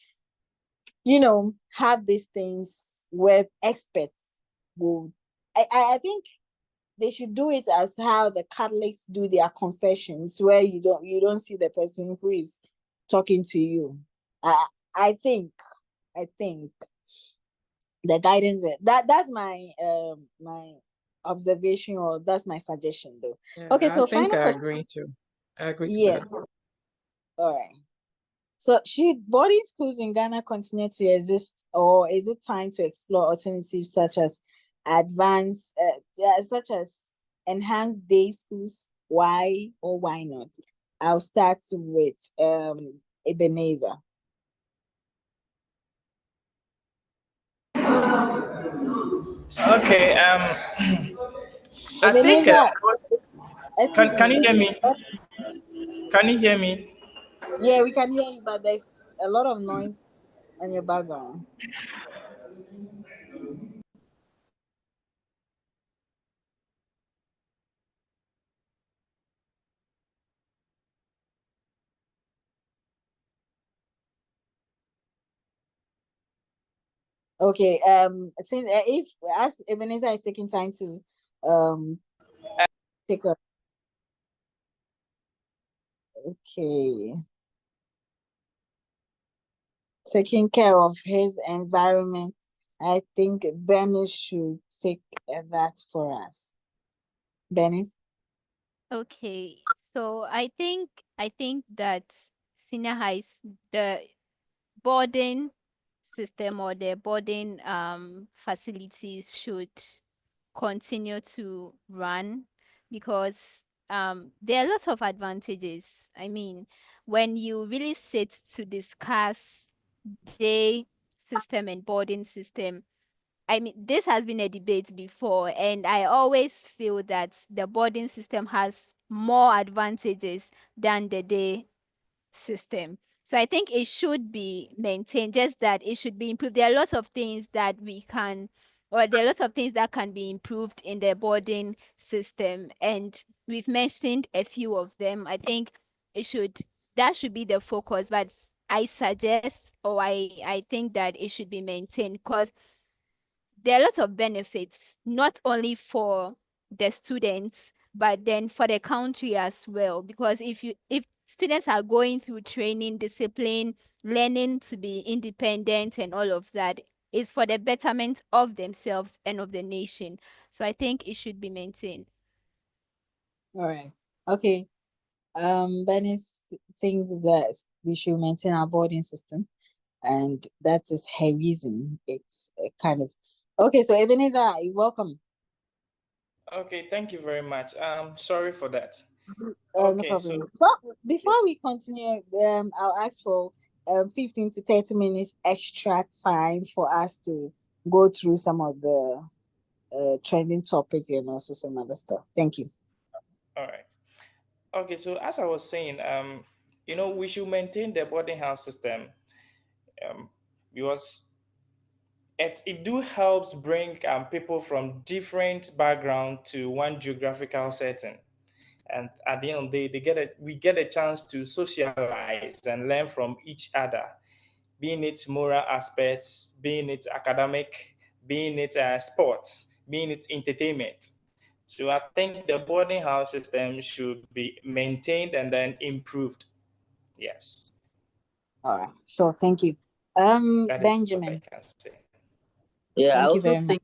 [SPEAKER 1] have these things where experts will. I think they should do it as how the Catholics do their confessions, where you don't see the person who is talking to you. I think I think the guidance that's my observation, or that's my suggestion though.
[SPEAKER 6] yeah,
[SPEAKER 1] Okay,
[SPEAKER 6] I
[SPEAKER 1] so
[SPEAKER 6] think
[SPEAKER 1] final
[SPEAKER 6] I
[SPEAKER 1] question.
[SPEAKER 6] agree too. I agree to
[SPEAKER 1] Yeah,
[SPEAKER 6] that.
[SPEAKER 1] all right. So should boarding schools in Ghana continue to exist, or is it time to explore alternatives such as enhanced day schools? Why or why not? I'll start with Ebenezer.
[SPEAKER 3] Okay, I think,
[SPEAKER 1] Ebenezer, excuse
[SPEAKER 3] can
[SPEAKER 1] me,
[SPEAKER 3] you hear
[SPEAKER 1] there's
[SPEAKER 3] me? Can you hear me?
[SPEAKER 1] yeah, we can hear you, but there's a lot of noise in your background. Okay, since if as Ebenezer is taking time to um take a okay. Taking care of his environment. I think Benny should take that for us. Benny?
[SPEAKER 4] Okay, so I think that senior highs the boarding system or the boarding facilities should continue to run because there are lots of advantages. I mean, when you really sit to discuss day system and boarding system, this has been a debate before, and I always feel that the boarding system has more advantages than the day system. So I think it should be maintained, just that it should be improved. There are lots of things that there are lots of things that can be improved in the boarding system, and we've mentioned a few of them. I think that should be the focus, but I suggest, or I think that it should be maintained, because there are lots of benefits, not only for the students, but then for the country as well. Because if students are going through training, discipline, learning to be independent and all of that, it's for the betterment of themselves and of the nation. So I think it should be maintained.
[SPEAKER 1] All right. Okay. Bernice thinks that we should maintain our boarding system, and that is her reason. It's a kind of okay. So Ebenezer, you're welcome.
[SPEAKER 3] Okay, thank you very much. Sorry for that.
[SPEAKER 1] No
[SPEAKER 3] Okay, so
[SPEAKER 1] problem. So before we continue, I'll ask for 15 to 30 minutes extra time for us to go through some of the trending topic and also some other stuff. Thank you.
[SPEAKER 3] all right. Okay, so as I was saying, we should maintain the boarding house system, because it do helps bring people from different background to one geographical setting, and at the end of the day, we get a chance to socialize and learn from each other, being it moral aspects, being it academic, being it sports, being it entertainment. So I think the boarding house system should be maintained and then improved. Yes,
[SPEAKER 1] All right. So thank you.
[SPEAKER 3] that is what I
[SPEAKER 1] Benjamin,
[SPEAKER 3] can say.
[SPEAKER 5] Yeah,
[SPEAKER 1] thank you very much.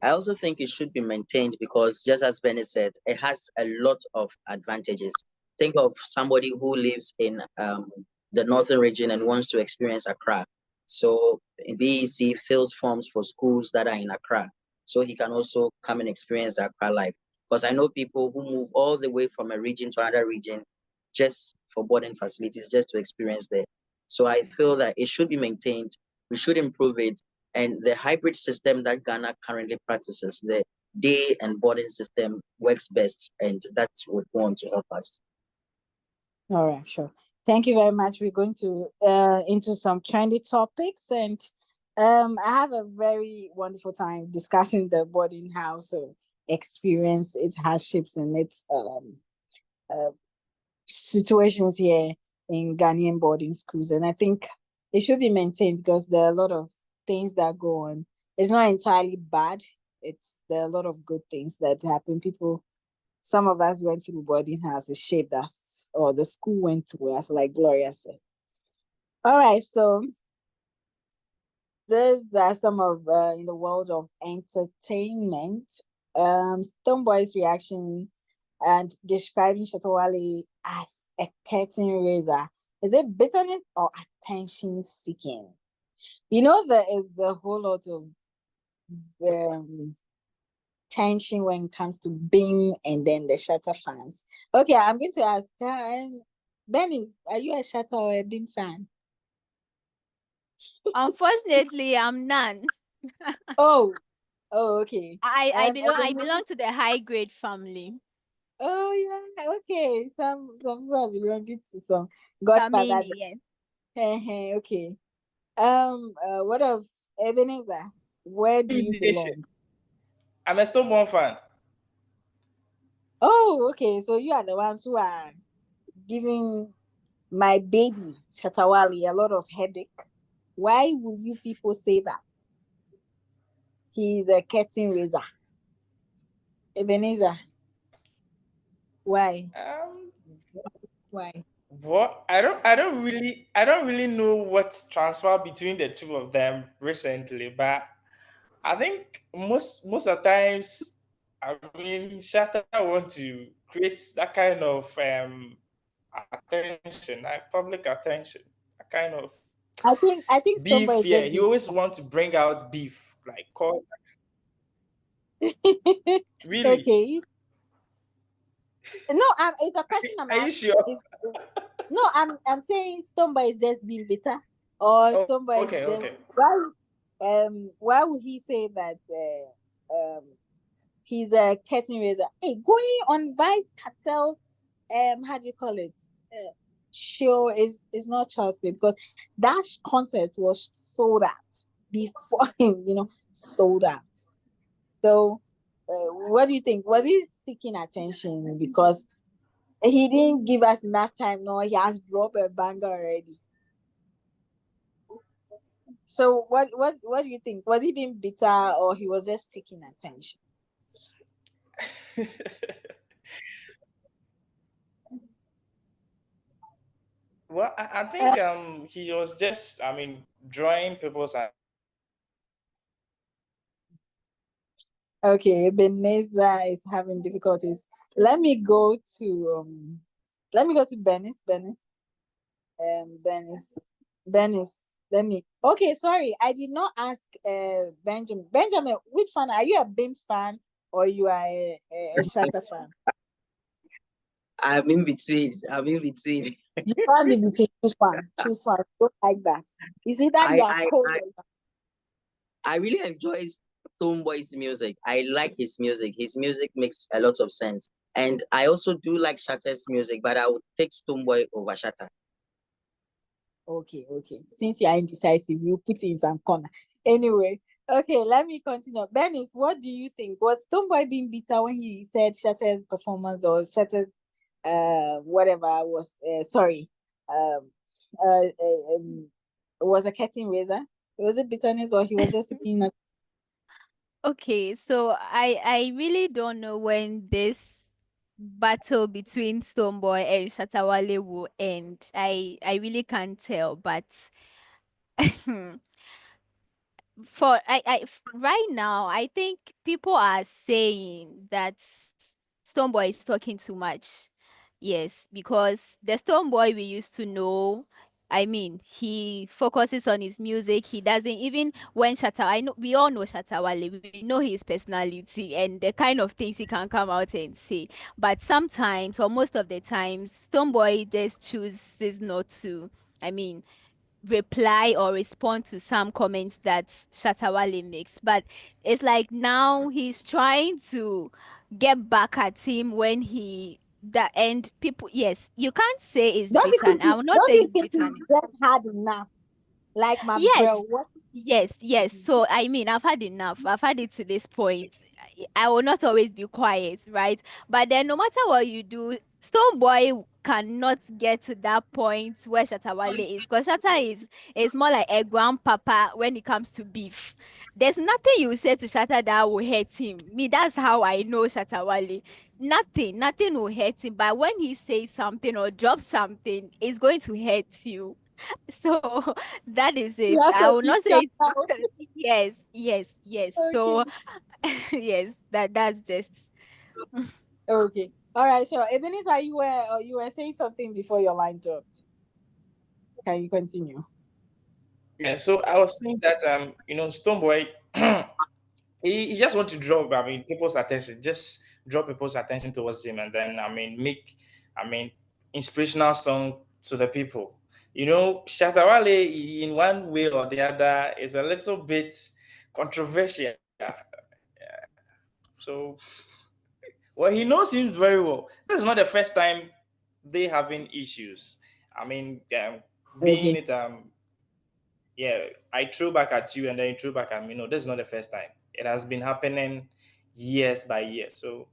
[SPEAKER 5] I also think it should be maintained because, just as Benny said, it has a lot of advantages. Think of somebody who lives in the northern region and wants to experience Accra. So BEC fills forms for schools that are in Accra. So he can also come and experience the Accra life. Because I know people who move all the way from a region to another region just for boarding facilities, just to experience there. So I feel that it should be maintained. We should improve it, and the hybrid system that Ghana currently practices, the day and boarding system, works best, and that's what we want to help us.
[SPEAKER 1] All right, sure. Thank you very much. We're going to into some trendy topics, and I have a very wonderful time discussing the boarding house experience, its hardships, and its situations here in Ghanaian boarding schools. And I think it should be maintained because there are a lot of things that go on. It's not entirely bad. There are a lot of good things that happen. Some of us went through boarding house, it shaped us, or the school went through us, like Gloria said. All right, so these are some of in the world of entertainment. Stonebwoy's reaction and describing Shatawale as a curtain raiser. Is it bitterness or attention seeking? There is the whole lot of tension when it comes to Bing and then the Shatter fans. Okay, I'm going to ask Benny, are you a Shatter or a Bing fan?
[SPEAKER 4] Unfortunately, I'm none.
[SPEAKER 1] Oh, okay.
[SPEAKER 4] I belong to the high grade family.
[SPEAKER 1] Oh yeah, okay. Some people are belonging to some Godfather.
[SPEAKER 4] Family,
[SPEAKER 1] Yeah. Okay. What of Ebenezer? Where do you belong?
[SPEAKER 3] I'm a Stonebwoy fan.
[SPEAKER 1] Oh, okay. So you are the ones who are giving my baby Shatawali a lot of headache. Why would you people say that? He's a curtain raiser. Ebenezer. Why? Why?
[SPEAKER 3] What I don't really know what's transpired between the two of them recently, but I think most of the times, I mean, Shatta want to create that kind of attention, like public attention, a kind of
[SPEAKER 1] I think
[SPEAKER 3] beef.
[SPEAKER 1] somebody
[SPEAKER 3] Yeah,
[SPEAKER 1] just
[SPEAKER 3] he
[SPEAKER 1] be
[SPEAKER 3] always want to bring out beef, like cause really.
[SPEAKER 1] okay. No, it's a question I'm
[SPEAKER 3] Are you
[SPEAKER 1] asking.
[SPEAKER 3] sure?
[SPEAKER 1] No, I'm saying somebody is just being bitter, or
[SPEAKER 3] Oh,
[SPEAKER 1] somebody is
[SPEAKER 3] okay,
[SPEAKER 1] just
[SPEAKER 3] okay.
[SPEAKER 1] why. why would he say that he's a curtain raiser? Hey, going on Vibes Cartel, how do you call it? Show is not Charles Play, because that concert was sold out before him, sold out. So, what do you think? Was he seeking attention because he didn't give us enough time? No, he has dropped a banger already. So, what do you think? Was he being bitter, or he was just seeking attention?
[SPEAKER 3] Well, I think he was just, drawing people's.
[SPEAKER 1] Okay, Ebenezer is having difficulties. Let me go to Benis. Benis. Okay, sorry, I did not ask Benjamin. Benjamin, which fan are you? A Bim fan or you are a Shatter fan?
[SPEAKER 5] I'm in between.
[SPEAKER 1] You can't be between. Choose one. Don't like that. Is it that you are cold?
[SPEAKER 5] I really enjoy Stoneboy's music. I like his music. His music makes a lot of sense. And I also do like Shatter's music, but I would take Stoneboy over Shatter.
[SPEAKER 1] Okay. Since you are indecisive, you put it in some corner. Anyway, okay, let me continue. Benis, what do you think? Was Stoneboy being bitter when he said Shatter's performance or Shatter's whatever was was a curtain raiser? Was it bitterness, or he was just being
[SPEAKER 4] Okay, so I really don't know when this battle between Stoneboy and Shatawale will end. I really can't tell, but right now, I think people are saying that Stoneboy is talking too much. Yes, because the Stoneboy we used to know, I mean, he focuses on his music. He doesn't even when I know we all know Shatawale. We know his personality and the kind of things he can come out and say. But sometimes, or most of the times, Stoneboy just chooses not to. I mean, reply or respond to some comments that Shatawale makes. But it's like now he's trying to get back at him when and people, yes, you can't say it's bitter. I will not
[SPEAKER 1] don't
[SPEAKER 4] say
[SPEAKER 1] you
[SPEAKER 4] it's
[SPEAKER 1] think
[SPEAKER 4] bitter.
[SPEAKER 1] he just had enough? Like my
[SPEAKER 4] Yes,
[SPEAKER 1] bro, what?
[SPEAKER 4] yes. So I mean, I've had enough. I've had it to this point. I will not always be quiet, right? But then, no matter what you do, Stoneboy cannot get to that point where Shatawale is, because is more like a grandpapa when it comes to beef. There's nothing you say to Shatta that will hurt him. Me, that's how I know Shatawale. Nothing will hurt him. But when he says something or drops something, it's going to hurt you. So that is it.
[SPEAKER 1] You have
[SPEAKER 4] I
[SPEAKER 1] to
[SPEAKER 4] will
[SPEAKER 1] be
[SPEAKER 4] not say
[SPEAKER 1] careful.
[SPEAKER 4] yes.
[SPEAKER 1] Okay.
[SPEAKER 4] So yes, that's just
[SPEAKER 1] Okay. All right, sure. Ebenezer, you were saying something before your line dropped. Can you continue?
[SPEAKER 3] Yeah, so I was saying that Stoneboy, he just want to draw, people's attention, just draw people's attention towards him, and then make, inspirational song to the people. Shatawale, in one way or the other, is a little bit controversial. So, well, he knows him very well. This is not the first time they having issues. Being
[SPEAKER 1] Okay.
[SPEAKER 3] it yeah, I threw back at you and then you threw back at me. No, this is not the first time. It has been happening years by years. So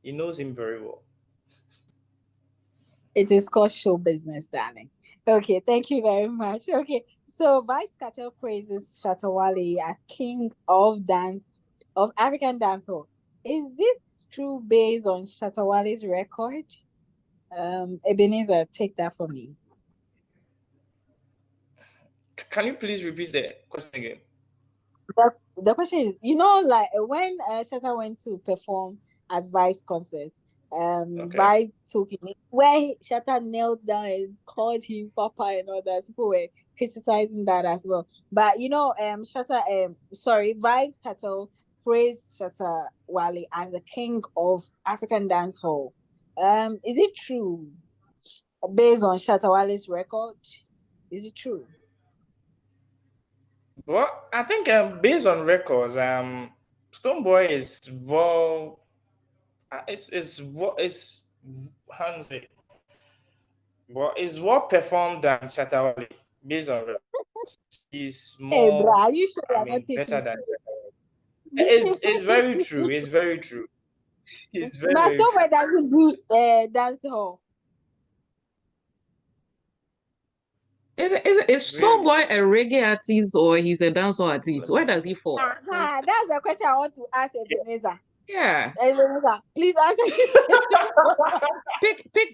[SPEAKER 3] he knows him very well.
[SPEAKER 1] It is called show business, darling. Okay, thank you very much. Okay, so Vibes Cartel praises Shatawale as king of African dancehall. Is this true based on Shatawale's record? Ebenezer, take that for me.
[SPEAKER 3] Can you please repeat the question again?
[SPEAKER 1] The question is, like when Shatta went to perform at Vibe's concert,
[SPEAKER 3] Okay.
[SPEAKER 1] Vibe took him where Shatta knelt down and called him Papa and all that. People were criticizing that as well. But Vibes Cattle praised Shatta Wale as the king of African dancehall. Is it true based on Shatta Wale's record? Is it true?
[SPEAKER 3] Well, I think based on records, Stonebwoy is well, it's how to say, well, is well performed than Shatawale based on records. He's
[SPEAKER 1] Hey,
[SPEAKER 3] more,
[SPEAKER 1] bro, are you sure
[SPEAKER 3] I
[SPEAKER 1] you're not
[SPEAKER 3] mean, better
[SPEAKER 1] taking
[SPEAKER 3] than Shatawale. It's very true. It's very true. It's very
[SPEAKER 1] But
[SPEAKER 3] very true.
[SPEAKER 1] somewhere doesn't boost dance hall.
[SPEAKER 6] Is
[SPEAKER 3] Really.
[SPEAKER 6] Stonebwoy a reggae artist or he's a dancehall artist?
[SPEAKER 3] Let me
[SPEAKER 6] Where
[SPEAKER 3] see.
[SPEAKER 6] does he fall?
[SPEAKER 1] Uh-huh. That's the question I want to ask Ebenezer.
[SPEAKER 6] Yeah,
[SPEAKER 1] Ebenezer, please answer this question.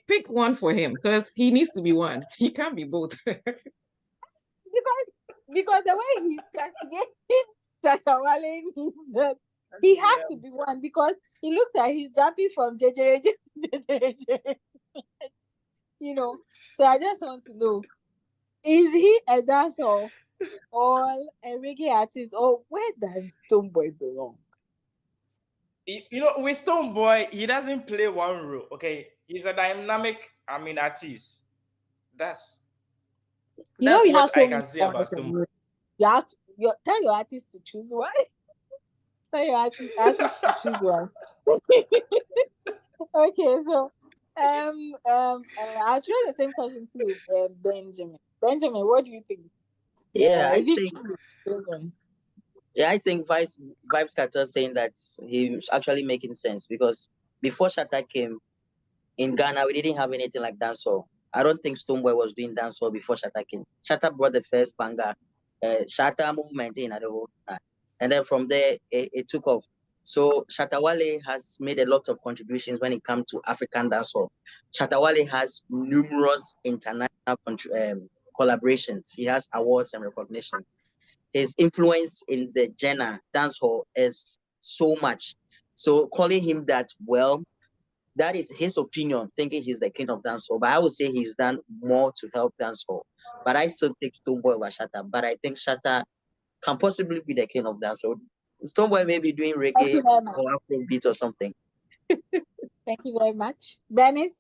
[SPEAKER 6] pick one for him because he needs to be one. He can't be both.
[SPEAKER 1] because the way he's castigating Tatawale means that he has to be one because he looks like he's jumping from JJJ to JJJ. You know, so I just want to know, is he a dancer or a reggae artist, or where does Stonebwoy belong?
[SPEAKER 3] You know, with Stonebwoy, he doesn't play one role. Okay, he's a dynamic, I mean, artist. That's
[SPEAKER 1] You know,
[SPEAKER 3] that's
[SPEAKER 1] you have
[SPEAKER 3] what I
[SPEAKER 1] so
[SPEAKER 3] can
[SPEAKER 1] many
[SPEAKER 3] say about
[SPEAKER 1] artists.
[SPEAKER 3] Stonebwoy.
[SPEAKER 1] You have to tell your artist to choose one. Tell your artist to choose one. Okay, so I'll try the same question to Benjamin. Benjamin, what do you think?
[SPEAKER 5] Yeah, I
[SPEAKER 1] Is it
[SPEAKER 5] think
[SPEAKER 1] true? Listen.
[SPEAKER 5] yeah, I think Vibes Carter saying that he's actually making sense because before Shatta came in Ghana, we didn't have anything like dancehall. I don't think Stonebwoy was doing dancehall before Shatta came. Shatta brought the first banga, Shatta movement in at the whole time. And then from there, it took off. So Shatawale has made a lot of contributions when it comes to African dancehall. Shatawale has numerous international collaborations. He has awards and recognition. His influence in the genre dancehall is so much. So calling him that, well, that is his opinion, thinking he's the king of dancehall. But I would say he's done more to help dancehall. But I still take Stonebwoy over Shatta. But I think Shatta can possibly be the king of dancehall. Stonebwoy may be doing
[SPEAKER 1] Thank
[SPEAKER 5] reggae
[SPEAKER 1] you very much.
[SPEAKER 5] or Afrobeat or something.
[SPEAKER 1] Thank you very much. Dennis?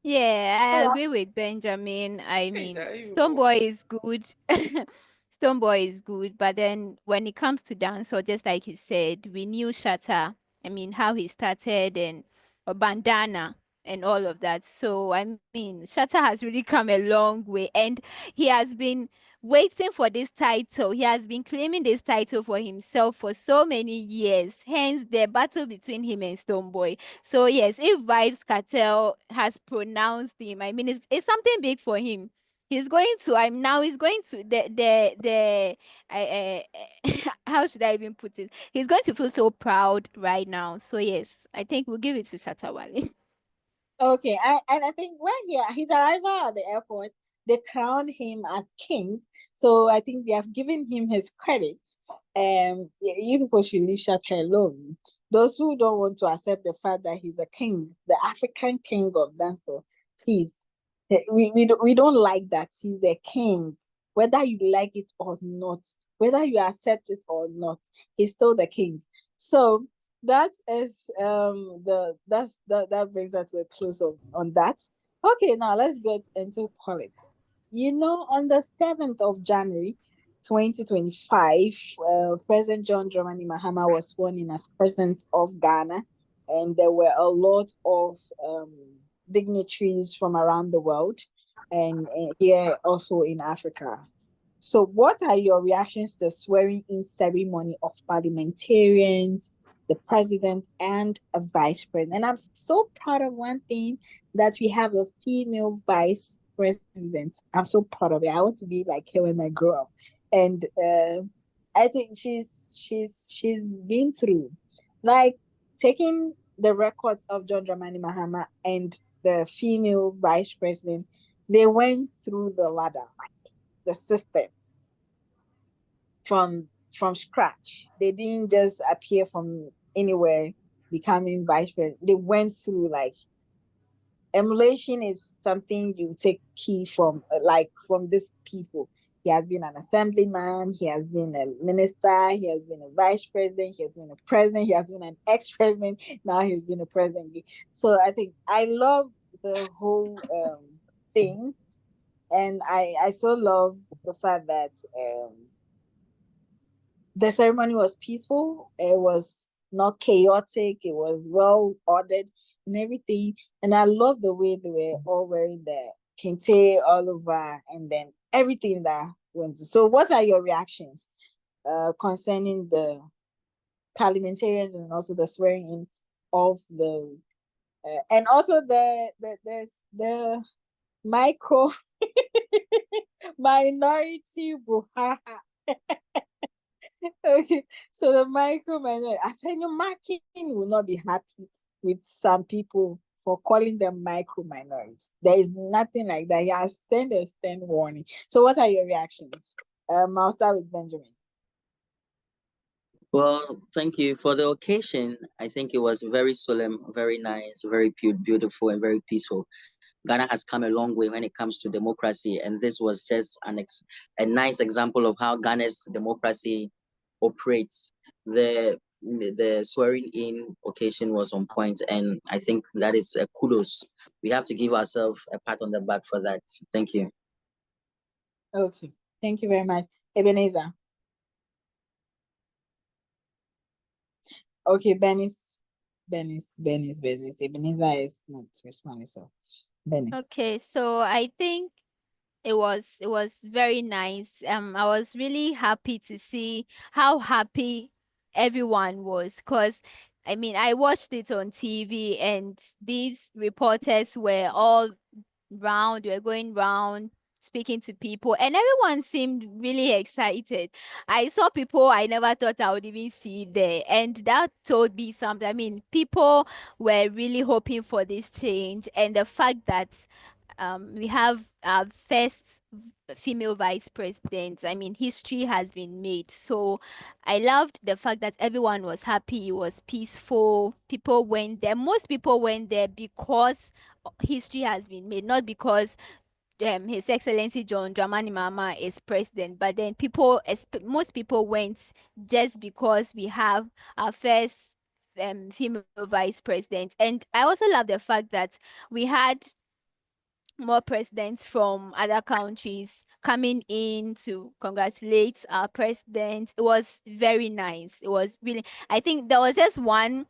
[SPEAKER 4] Yeah, I
[SPEAKER 1] Hello.
[SPEAKER 4] agree with Benjamin. I
[SPEAKER 3] Hey,
[SPEAKER 4] mean,
[SPEAKER 3] there you go.
[SPEAKER 4] Stonebwoy is good. Stonebwoy is good, but then when it comes to dance, or just like he said, we knew Shatta. I mean, how he started and or Bandana and all of that. So I mean, Shatta has really come a long way, and he has been waiting for this title. He has been claiming this title for himself for so many years. Hence, the battle between him and Stonebwoy. So yes, if Vibes Cartel has pronounced him, I mean, it's something big for him. He's going to. I'm now. He's going to the. How should I even put it? He's going to feel so proud right now. So yes, I think we'll give it to Shatawale.
[SPEAKER 1] Okay, and I think when his arrival at the airport, they crowned him as king. So I think they have given him his credit. You people should leave Shatta alone. Those who don't want to accept the fact that he's the king, the African king of dancehall, please. We don't like that. He's the king, whether you like it or not, whether you accept it or not, he's still the king. So that is that brings us to a close on that. Okay, now let's get into politics. You know, on the 7th of January 2025, President John Dramani Mahama was sworn in as president of Ghana, and there were a lot of dignitaries from around the world, and here also in Africa. So, what are your reactions to the swearing in ceremony of parliamentarians, the president, and a vice president? And I'm so proud of one thing, that we have a female vice president. I'm so proud of it. I want to be like her when I grow up. And I think she's been through, like, taking the records of John Dramani Mahama and the female vice president. They went through the ladder, like the system, from scratch. They didn't just appear from anywhere becoming vice president. They went through, like, emulation is something you take key from, like, from these people. He has been an assemblyman, he has been a minister, he has been a vice president, he has been a president, he has been an ex-president, now he's been a president. So I think I love the whole thing. And I so love the fact that the ceremony was peaceful. It was not chaotic. It was well ordered and everything. And I love the way they were all wearing the kente all over and then everything that went. So what are your reactions concerning the parliamentarians and also the swearing in of the and also the micro minority brouhaha. Okay, so the micro minority, I think your marking will not be happy with some people for calling them micro minorities. There is nothing like that. He has sent a stern warning. So, what are your reactions? I'll start with Benjamin.
[SPEAKER 5] Well, thank you for the occasion. I think it was very solemn, very nice, very beautiful, and very peaceful. Ghana has come a long way when it comes to democracy, and this was just a nice example of how Ghana's democracy operates. The swearing in occasion was on point, and I think that is a kudos. We have to give ourselves a pat on the back for that. Thank you.
[SPEAKER 1] Okay, thank you very much, Ebenezer. Okay, Ebenezer is not responding, so Benis.
[SPEAKER 4] Okay, so I think it was very nice. I was really happy to see how happy everyone was, because I mean, I watched it on TV and these reporters were all round, we were going round speaking to people, and everyone seemed really excited. I saw people I never thought I would even see there, and that told me something. I mean, people were really hoping for this change, and the fact that we have our first female vice president. I mean, history has been made. So I loved the fact that everyone was happy. It was peaceful. People went there. Most people went there because history has been made, not because His Excellency John Dramani Mahama is president, but then most people went just because we have our first female vice president. And I also love the fact that we had more presidents from other countries coming in to congratulate our president. It was very nice. It was really, I think there was just one.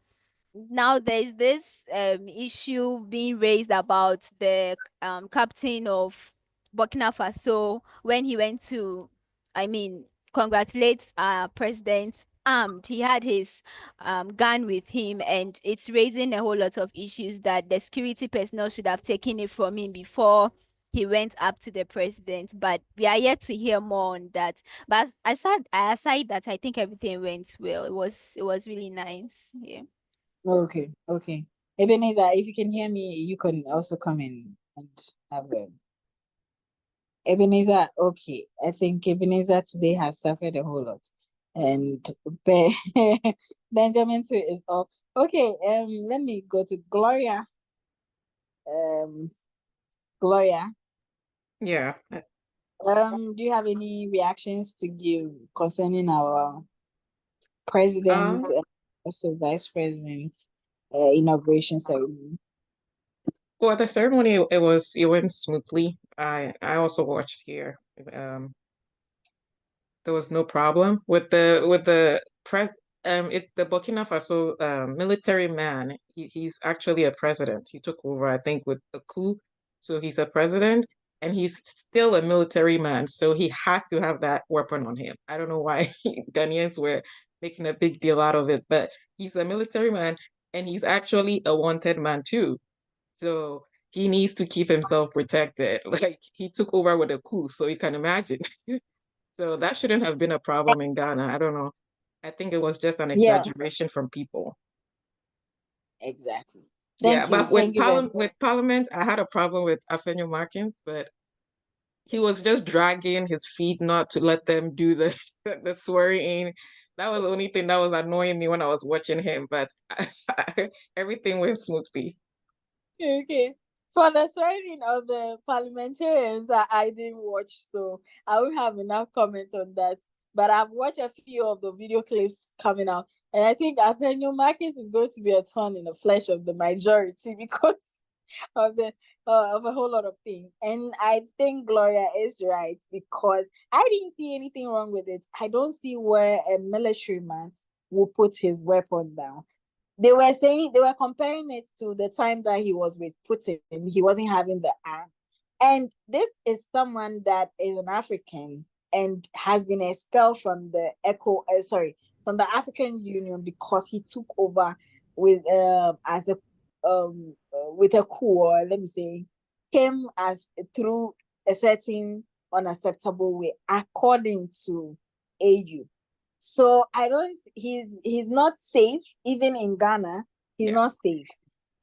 [SPEAKER 4] Now there's this issue being raised about the captain of Burkina Faso when he went to, I mean, congratulate our president armed. He had his gun with him, and it's raising a whole lot of issues that the security personnel should have taken it from him before he went up to the president. But we are yet to hear more on that. But aside that, I think everything went well. It was really nice. Yeah.
[SPEAKER 1] Okay. Ebenezer, if you can hear me, you can also come in and have a Ebenezer. Okay, I think Ebenezer today has suffered a whole lot, and Benjamin too is off. Okay, let me go to Gloria. Gloria,
[SPEAKER 6] Yeah.
[SPEAKER 1] do you have any reactions to give concerning our president and also vice president inauguration ceremony?
[SPEAKER 6] Well, the ceremony it went smoothly. I also watched here. There was no problem with the the Burkina Faso military man. He's actually a president. He took over, I think, with a coup. So he's a president and he's still a military man. So he has to have that weapon on him. I don't know why Ghanaians were making a big deal out of it, but he's a military man and he's actually a wanted man too. So he needs to keep himself protected. Like he took over with a coup, so you can imagine. So that shouldn't have been a problem in Ghana. I don't know. I think it was just an
[SPEAKER 1] Yeah,
[SPEAKER 6] exaggeration from people.
[SPEAKER 1] exactly.
[SPEAKER 6] Yeah,
[SPEAKER 1] Thank you.
[SPEAKER 6] but with
[SPEAKER 1] Thank you very much.
[SPEAKER 6] with Parliament, I had a problem with Afenyo Markins, but he was just dragging his feet not to let them do the the swearing in. That was the only thing that was annoying me when I was watching him, but everything went smoothly.
[SPEAKER 1] Okay. For the swearing of the parliamentarians, I didn't watch, so I will have enough comment on that. But I've watched a few of the video clips coming out, and I think Afenyo Marcus is going to be a thorn in the flesh of the majority because of the of a whole lot of things. And I think Gloria is right, because I didn't see anything wrong with it. I don't see where a military man will put his weapon down. They were comparing it to the time that he was with Putin. He wasn't having the arm. And this is someone that is an African and has been expelled from the from the African Union, because he took over with as a with a coup, or let me say, came as through a certain unacceptable way according to AU. So I don't. He's not safe even in Ghana. He's not safe.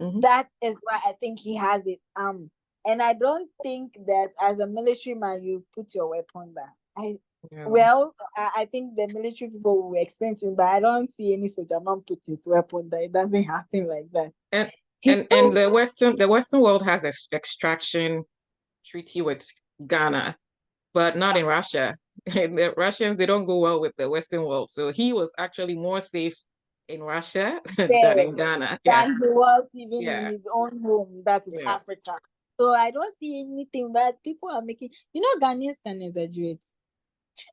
[SPEAKER 6] Mhm.
[SPEAKER 1] That is why I think he has it. And I don't think that as a military man you put your weapon down.
[SPEAKER 6] Yeah.
[SPEAKER 1] Well, I think the military people will explain to me, but I don't see any soldier man put his weapon down. It doesn't happen like that.
[SPEAKER 6] And the Western world has extraction treaty with Ghana, but not in Russia. And the Russians, they don't go well with the Western world. So he was actually more safe in Russia than in Ghana. Yeah.
[SPEAKER 1] Than he was even in
[SPEAKER 6] Yeah.
[SPEAKER 1] his own home, that is
[SPEAKER 6] Yeah.
[SPEAKER 1] Africa. So I don't see anything, but people are making, Ghanaians can exaggerate.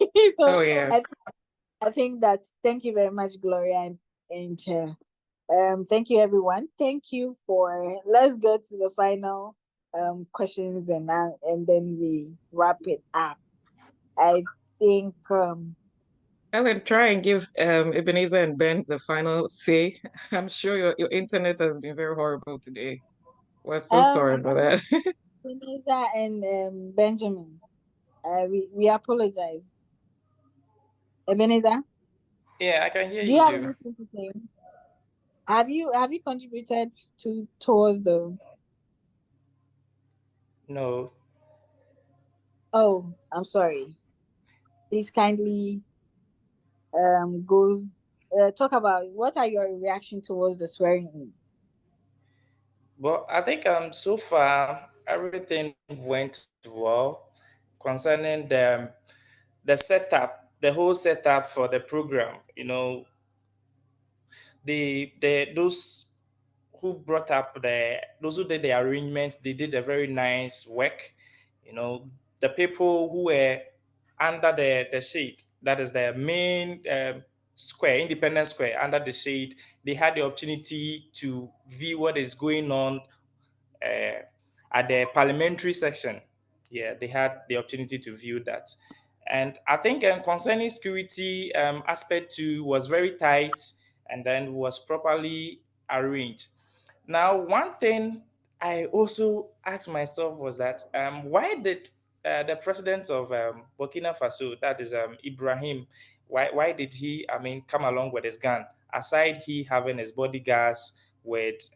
[SPEAKER 1] So
[SPEAKER 6] Oh yeah.
[SPEAKER 1] I think that, thank you very much, Gloria, and thank you everyone. Thank you for, let's go to the final questions, and then we wrap it up. I think
[SPEAKER 6] Ellen, try and give Ebenezer and Ben the final say. I'm sure your internet has been very horrible today. We're so sorry for that.
[SPEAKER 1] Vanessa and Benjamin, we apologize. Ebenezer,
[SPEAKER 3] Yeah, I can hear
[SPEAKER 1] do you
[SPEAKER 3] you.
[SPEAKER 1] have anything to say? Have you contributed towards the?
[SPEAKER 3] No.
[SPEAKER 1] Oh, I'm sorry. Please kindly go talk about, what are your reaction towards the swearing in?
[SPEAKER 3] Well, I think so far everything went well concerning the setup, the whole setup for the program. The those who brought up those who did the arrangements, they did a very nice work. The people who were under the shade, that is the main square, independent square under the shade, they had the opportunity to view what is going on uh, at the parliamentary section. Yeah, they had the opportunity to view that. And I think concerning security aspect too was very tight and then was properly arranged. Now, one thing I also asked myself was that why did the president of Burkina Faso, that is Ibrahim, why did he, come along with his gun? Aside he having his bodyguards with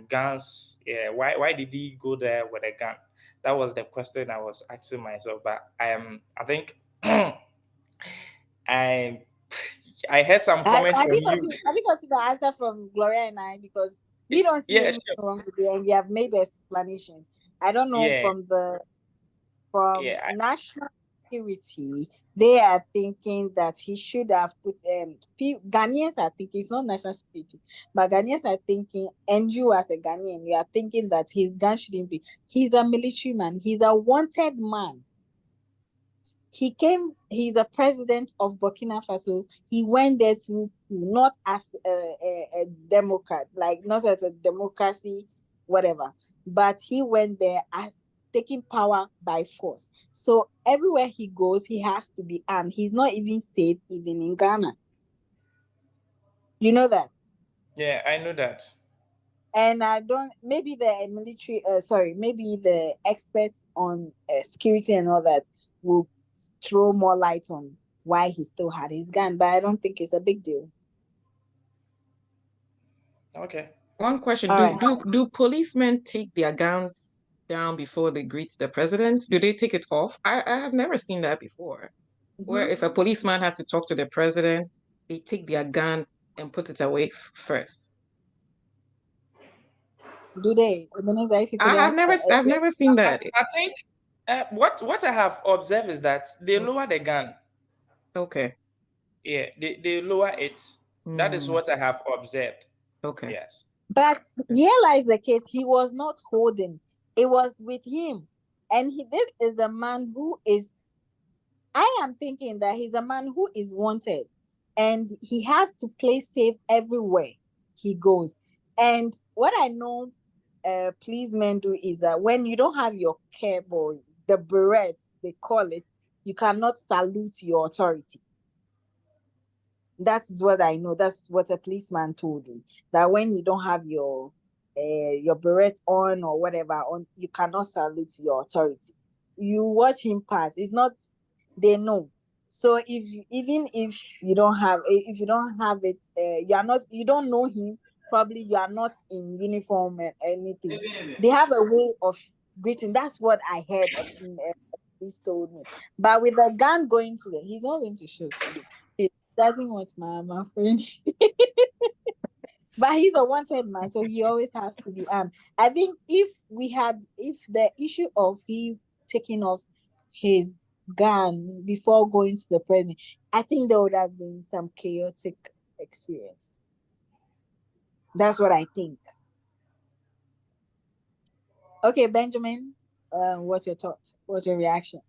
[SPEAKER 3] guns, yeah, why did he go there with a gun? That was the question I was asking myself. But I think I I heard some comment
[SPEAKER 1] Have
[SPEAKER 3] from you.
[SPEAKER 1] you gotten the answer from Gloria and I? Because we don't see
[SPEAKER 3] Yeah,
[SPEAKER 1] anything
[SPEAKER 3] sure.
[SPEAKER 1] wrong with it, and we have made the explanation. I don't know,
[SPEAKER 3] Yeah,
[SPEAKER 1] from
[SPEAKER 3] yeah.
[SPEAKER 1] national security, they are thinking that he should have put Ghanaians are thinking, it's not national security, but Ghanaians are thinking, and you as a Ghanaian, you are thinking that his gun shouldn't be. He's a military man. He's a wanted man. He's a president of Burkina Faso. He went there through, not as a Democrat, like not as a democracy, whatever, but he went there as taking power by force. So everywhere he goes, he has to be armed. He's not even safe, even in Ghana. You know that?
[SPEAKER 3] Yeah, I know that.
[SPEAKER 1] And I don't, maybe the maybe the expert on security and all that will throw more light on why he still had his gun, but I don't think it's a big deal.
[SPEAKER 3] Okay.
[SPEAKER 6] One question:
[SPEAKER 1] All
[SPEAKER 6] Do
[SPEAKER 1] right.
[SPEAKER 6] do policemen take their guns down before they greet the president? Do they take it off? I have never seen that before. Where if a policeman has to talk to the president, they take their gun and put it away first.
[SPEAKER 1] Do they? Ebenezer, if you could
[SPEAKER 6] I've never seen that.
[SPEAKER 3] I think what I have observed is that they lower the gun.
[SPEAKER 6] Okay.
[SPEAKER 3] Yeah, they lower it. That is what I have observed.
[SPEAKER 6] Okay.
[SPEAKER 3] Yes.
[SPEAKER 1] But here lies the case. He was not holding It was with him. And this is a man who is, I am thinking that he's a man who is wanted, and he has to play safe everywhere he goes. And what I know policemen do is that when you don't have your cap or the beret, they call it, you cannot salute your authority. That is what I know. That's what a policeman told me. That when you don't have your beret on or whatever on, you cannot salute your authority. You watch him pass. It's not, they know. So even if you don't have it, you don't know him. Probably you are not in uniform and anything. They have a way of greeting. That's what I heard. Police told me. But with a gun going to them, he's not going to shoot. He doesn't want my friend. But he's a wanted man, so he always has to be armed. I think if the issue of him taking off his gun before going to the president, I think there would have been some chaotic experience. That's what I think. Okay, Benjamin, what's your thoughts? What's your reaction?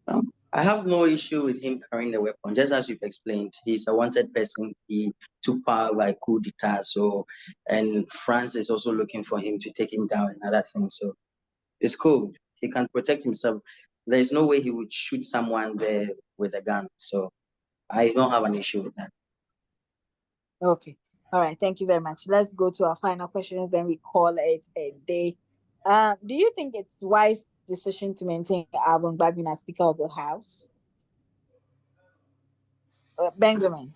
[SPEAKER 5] I have no issue with him carrying the weapon, just as you've explained. He's a wanted person. He took power by coup d'etat. So, and France is also looking for him to take him down and other things. So, it's cool. He can protect himself. There's no way he would shoot someone there with a gun. So, I don't have an issue with that.
[SPEAKER 1] Okay. All right. Thank you very much. Let's go to our final questions. Then we call it a day. Do you think it's wise decision to maintain Alban Bagbin as Speaker of the House? Benjamin.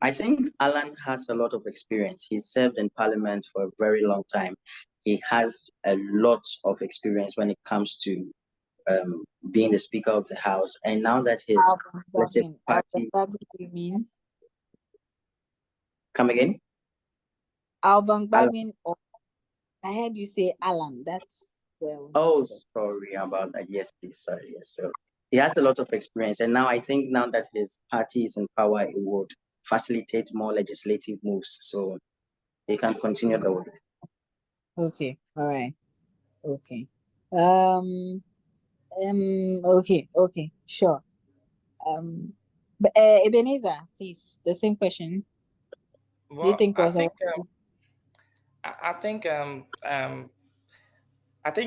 [SPEAKER 5] I think Alan has a lot of experience. He served in Parliament for a very long time. He has a lot of experience when it comes to being the Speaker of the House. And now that his, let's say, party...
[SPEAKER 1] Bagbin, you mean?
[SPEAKER 5] Come again?
[SPEAKER 1] Alban Bagbin, or I heard you say Alan. That's
[SPEAKER 5] oh, sorry about that. Yes, please. Sorry. Yes. So he has a lot of experience, and now I think now that his party is in power, it would facilitate more legislative moves, so he can continue the work.
[SPEAKER 1] Okay. All right. Okay. Okay. Sure. But Ebenezer, please, the same question.
[SPEAKER 3] Well,
[SPEAKER 1] Do you think was
[SPEAKER 3] I think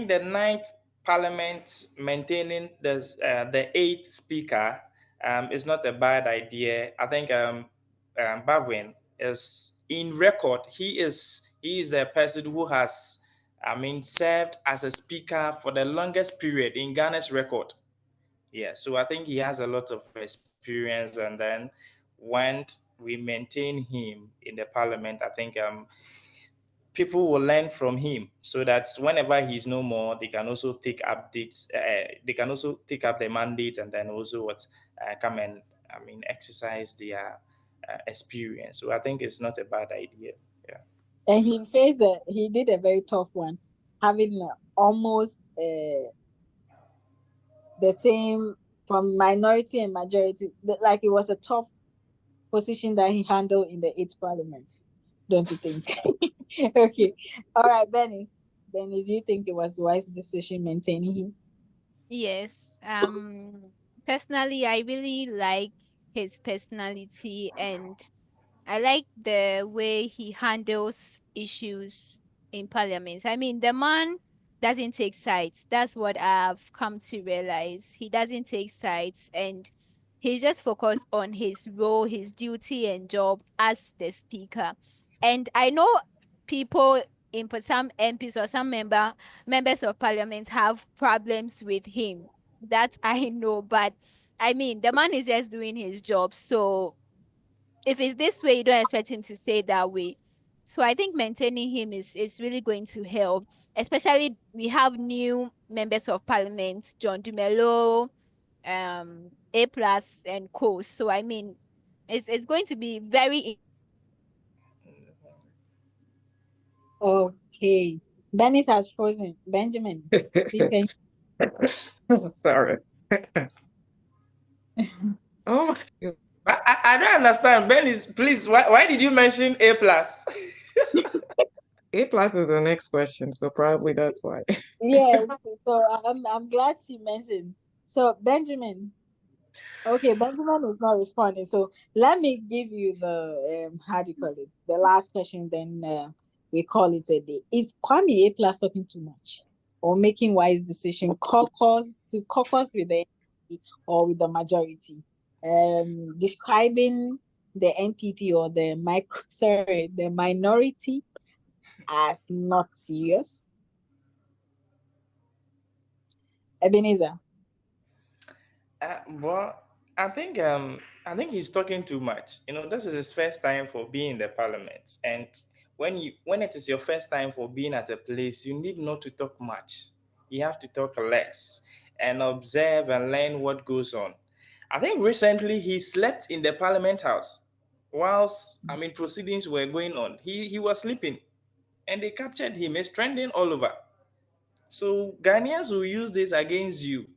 [SPEAKER 3] the ninth Parliament maintaining the eighth Speaker is not a bad idea. I think Bavin is in record. He is the person who has served as a Speaker for the longest period in Ghana's record. Yeah, so I think he has a lot of experience, and then when we maintain him in the Parliament, I think people will learn from him, so that whenever he's no more, they can also take updates. They can also take up the mandate, and then also come and exercise their experience. So I think it's not a bad idea. Yeah.
[SPEAKER 1] And he did a very tough one, having almost the same from minority and majority. Like it was a tough position that he handled in the 8th Parliament, don't you think? Okay. All right, Benny, do you think it was a wise decision maintaining him?
[SPEAKER 4] Yes. Personally, I really like his personality, and I like the way he handles issues in Parliament. I mean, the man doesn't take sides. That's what I've come to realize. He doesn't take sides, and he's just focused on his role, his duty and job as the speaker. And I know people some MPs or some members of Parliament have problems with him. That I know, but I mean, the man is just doing his job. So if it's this way, you don't expect him to stay that way. So I think maintaining him is really going to help. Especially we have new members of Parliament, John Dumelo, A plus and co. So I mean, it's going to be very.
[SPEAKER 1] Okay. Dennis has frozen. Benjamin, please can
[SPEAKER 6] Sorry. Oh,
[SPEAKER 3] I don't understand. Ben, please, why did you mention A plus?
[SPEAKER 6] A plus is the next question, so probably that's why.
[SPEAKER 1] Yes, so I'm glad she mentioned. So Benjamin, okay, Benjamin is not responding. So let me give you the how do you call it? The last question, then we call it a day. Is Kwame A plus talking too much or making wise decision caucus with the NPP or with the majority? Describing the NPP or the minority as not serious. Ebenezer.
[SPEAKER 3] Well, I think he's talking too much. You know, this is his first time for being in the parliament, and when it is your first time for being at a place, you need not to talk much. You have to talk less and observe and learn what goes on. I think recently he slept in the parliament house whilst proceedings were going on. He was sleeping, and they captured him. It's trending all over. So Ghanaians will use this against you.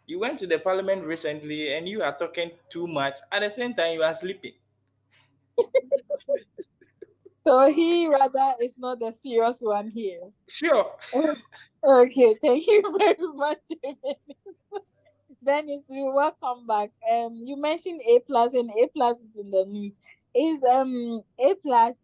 [SPEAKER 3] You went to the parliament recently and you are talking too much. At the same time, you are sleeping.
[SPEAKER 1] So he rather is not the serious one here.
[SPEAKER 3] Sure.
[SPEAKER 1] Okay, thank you very much. Dennis, welcome back. You mentioned A plus, and A plus is in the news. Is A plus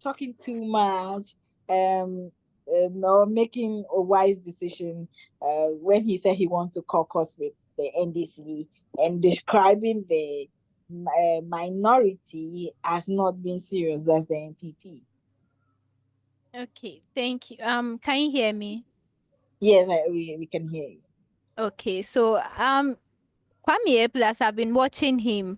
[SPEAKER 1] talking too much, or making a wise decision when he said he wants to caucus with the NDC and describing the minority as not being serious? That's the NPP.
[SPEAKER 4] Okay, thank you. Can you hear me?
[SPEAKER 1] Yes, we can hear you.
[SPEAKER 4] Okay, so Kwame A Plus, I've been watching him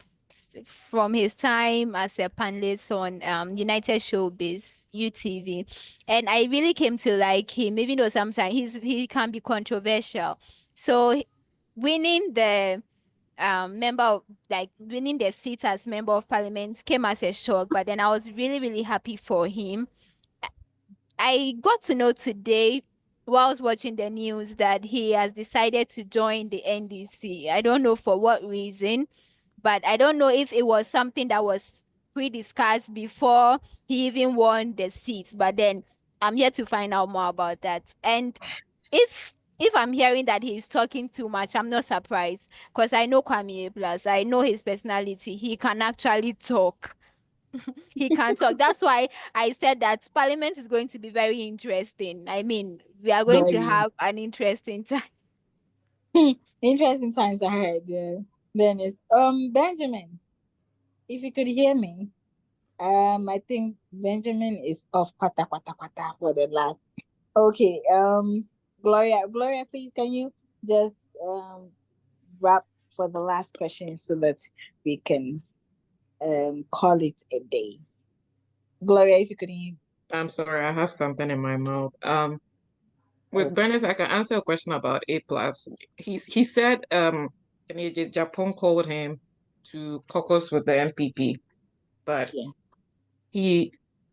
[SPEAKER 4] from his time as a panelist on United Showbiz UTV, and I really came to like him, even though sometimes he can be controversial. So winning the winning the seat as member of parliament came as a shock, but then I was really happy for him. I got to know today whilst watching the news that he has decided to join the NDC. I don't know for what reason, but I don't know if it was something that was pre-discussed before he even won the seat. But then I'm here to find out more about that. And if I'm hearing that he's talking too much, I'm not surprised because I know Kwame Plus. I know his personality. He can actually talk. He can talk. That's why I said that Parliament is going to be very interesting. I mean, we are going to
[SPEAKER 1] Very
[SPEAKER 4] have an interesting time.
[SPEAKER 1] interesting times ahead. Dennis. Benjamin, if you could hear me, I think Benjamin is off kwata kwata kwata for the last. Okay. Gloria, please can you just wrap for the last question so that we can call it a day. Gloria, if you could hear.
[SPEAKER 6] I'm sorry, I have something in my mouth. With
[SPEAKER 1] Okay.
[SPEAKER 6] Bernice, I can answer a question about A plus. He said Japan called him to caucus with the MPP, but
[SPEAKER 1] Yeah.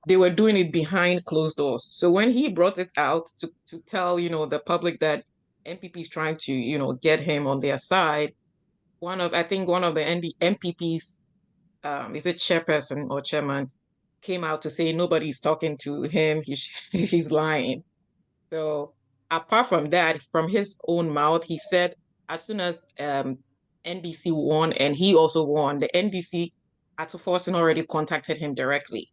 [SPEAKER 6] they were doing it behind closed doors. So when he brought it out to tell the public that MPP is trying to get him on their side, I think one of the MPP's is it chairperson or chairman came out to say nobody's talking to him. He's lying. So apart from that, from his own mouth, he said as soon as NDC won and he also won, the NDC Forson already contacted him directly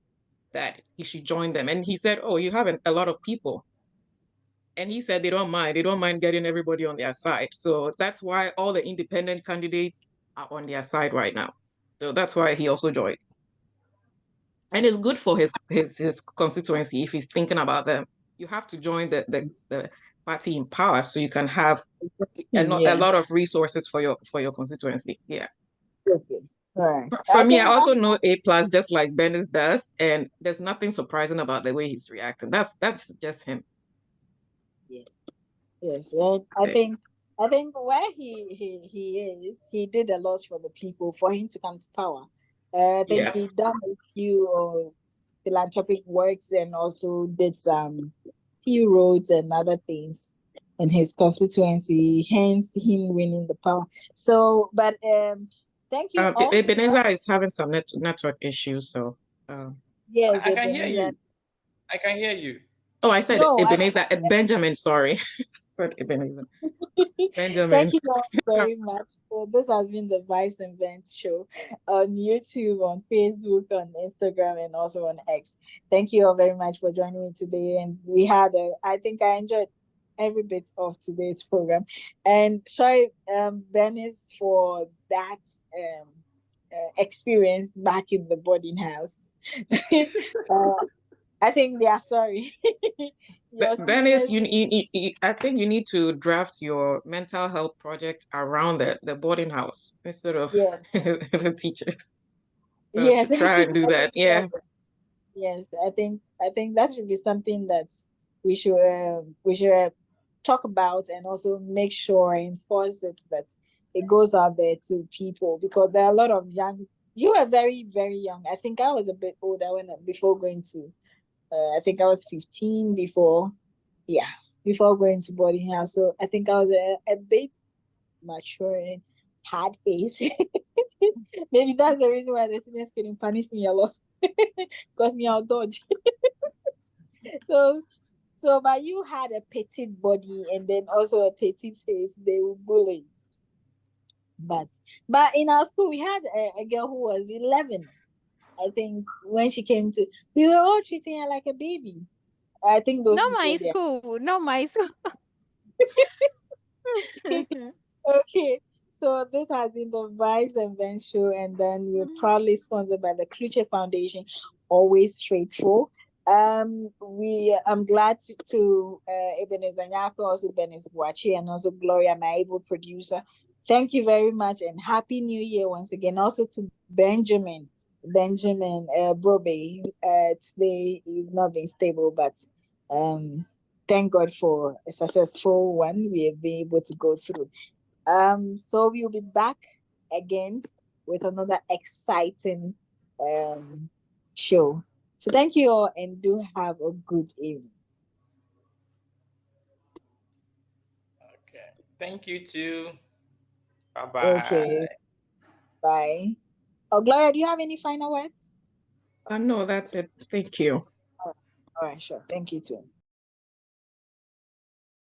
[SPEAKER 6] that he should join them. And he said, oh, you have a lot of people. And he said they don't mind getting everybody on their side. So that's why all the independent candidates are on their side right now. So that's why he also joined. And it's good for his constituency if he's thinking about them. You have to join the party in power so you can have a lot of resources for your constituency. Yeah.
[SPEAKER 1] Okay. All right.
[SPEAKER 6] For me, I also know A plus just like Bennis does, and there's nothing surprising about the way he's reacting. That's just him.
[SPEAKER 1] Yes. Yes. Well, I think where he is, he did a lot for the people for him to come to power. I think he
[SPEAKER 6] Yes.
[SPEAKER 1] done a few philanthropic works and also did some few roads and other things in his constituency, hence him winning the power. So, but thank you all.
[SPEAKER 6] Ebenezer is having some network issues, so
[SPEAKER 1] Yes,
[SPEAKER 3] I can hear
[SPEAKER 1] Ebenezer.
[SPEAKER 3] you. I can hear you.
[SPEAKER 6] Oh, I said
[SPEAKER 1] No,
[SPEAKER 6] Ebenezer. Benjamin, sorry. Said Ebenezer. Benjamin.
[SPEAKER 1] Thank you all very much. So this has been the Vibes and Ventz show on YouTube, on Facebook, on Instagram, and also on X. Thank you all very much for joining me today. And I think I enjoyed every bit of today's program. And sorry, Dennis, for that experience back in the boarding house. I think they are sorry. Your
[SPEAKER 6] Dennis,
[SPEAKER 1] seniors,
[SPEAKER 6] I think you need to draft your mental health project around the boarding house instead of
[SPEAKER 1] yes,
[SPEAKER 6] the teachers. So
[SPEAKER 1] yes,
[SPEAKER 6] try and do that. Yeah.
[SPEAKER 1] yes. I think that should be something that we should talk about, and also make sure enforce it, that it goes out there to people, because there are a lot of young. You were very, very young. I think I was a bit older before going to. I think I was 15 before going to boarding house. So I think I was a bit mature and hard face. Maybe that's the reason why the seniors couldn't punish me a lot, because me I'll dodge. But you had a petite body and then also a petite face. They will bully. But in our school we had a girl who was 11. I think when she came to, we were all treating her like a baby. I think those
[SPEAKER 4] Not
[SPEAKER 1] people
[SPEAKER 4] my
[SPEAKER 1] there.
[SPEAKER 4] school. Not my school.
[SPEAKER 1] Okay, so this has been the Vibes and Ventz show, and then we're proudly sponsored by the Cloochey Foundation, always faithful. I'm glad to Ebenezer Nyako, also Benes Boachi, and also Gloria, my able producer. Thank you very much, and Happy New Year once again. Also to Benjamin Brobe. Today you've not been stable, but thank God for a successful one we have been able to go through. So we'll be back again with another exciting show. So thank you all, and do have a good evening.
[SPEAKER 3] Okay. Thank you too. Bye bye.
[SPEAKER 1] Okay, bye. Oh, Gloria, do you have any final words?
[SPEAKER 6] No, that's it. Thank you.
[SPEAKER 1] All right, sure. Thank you too.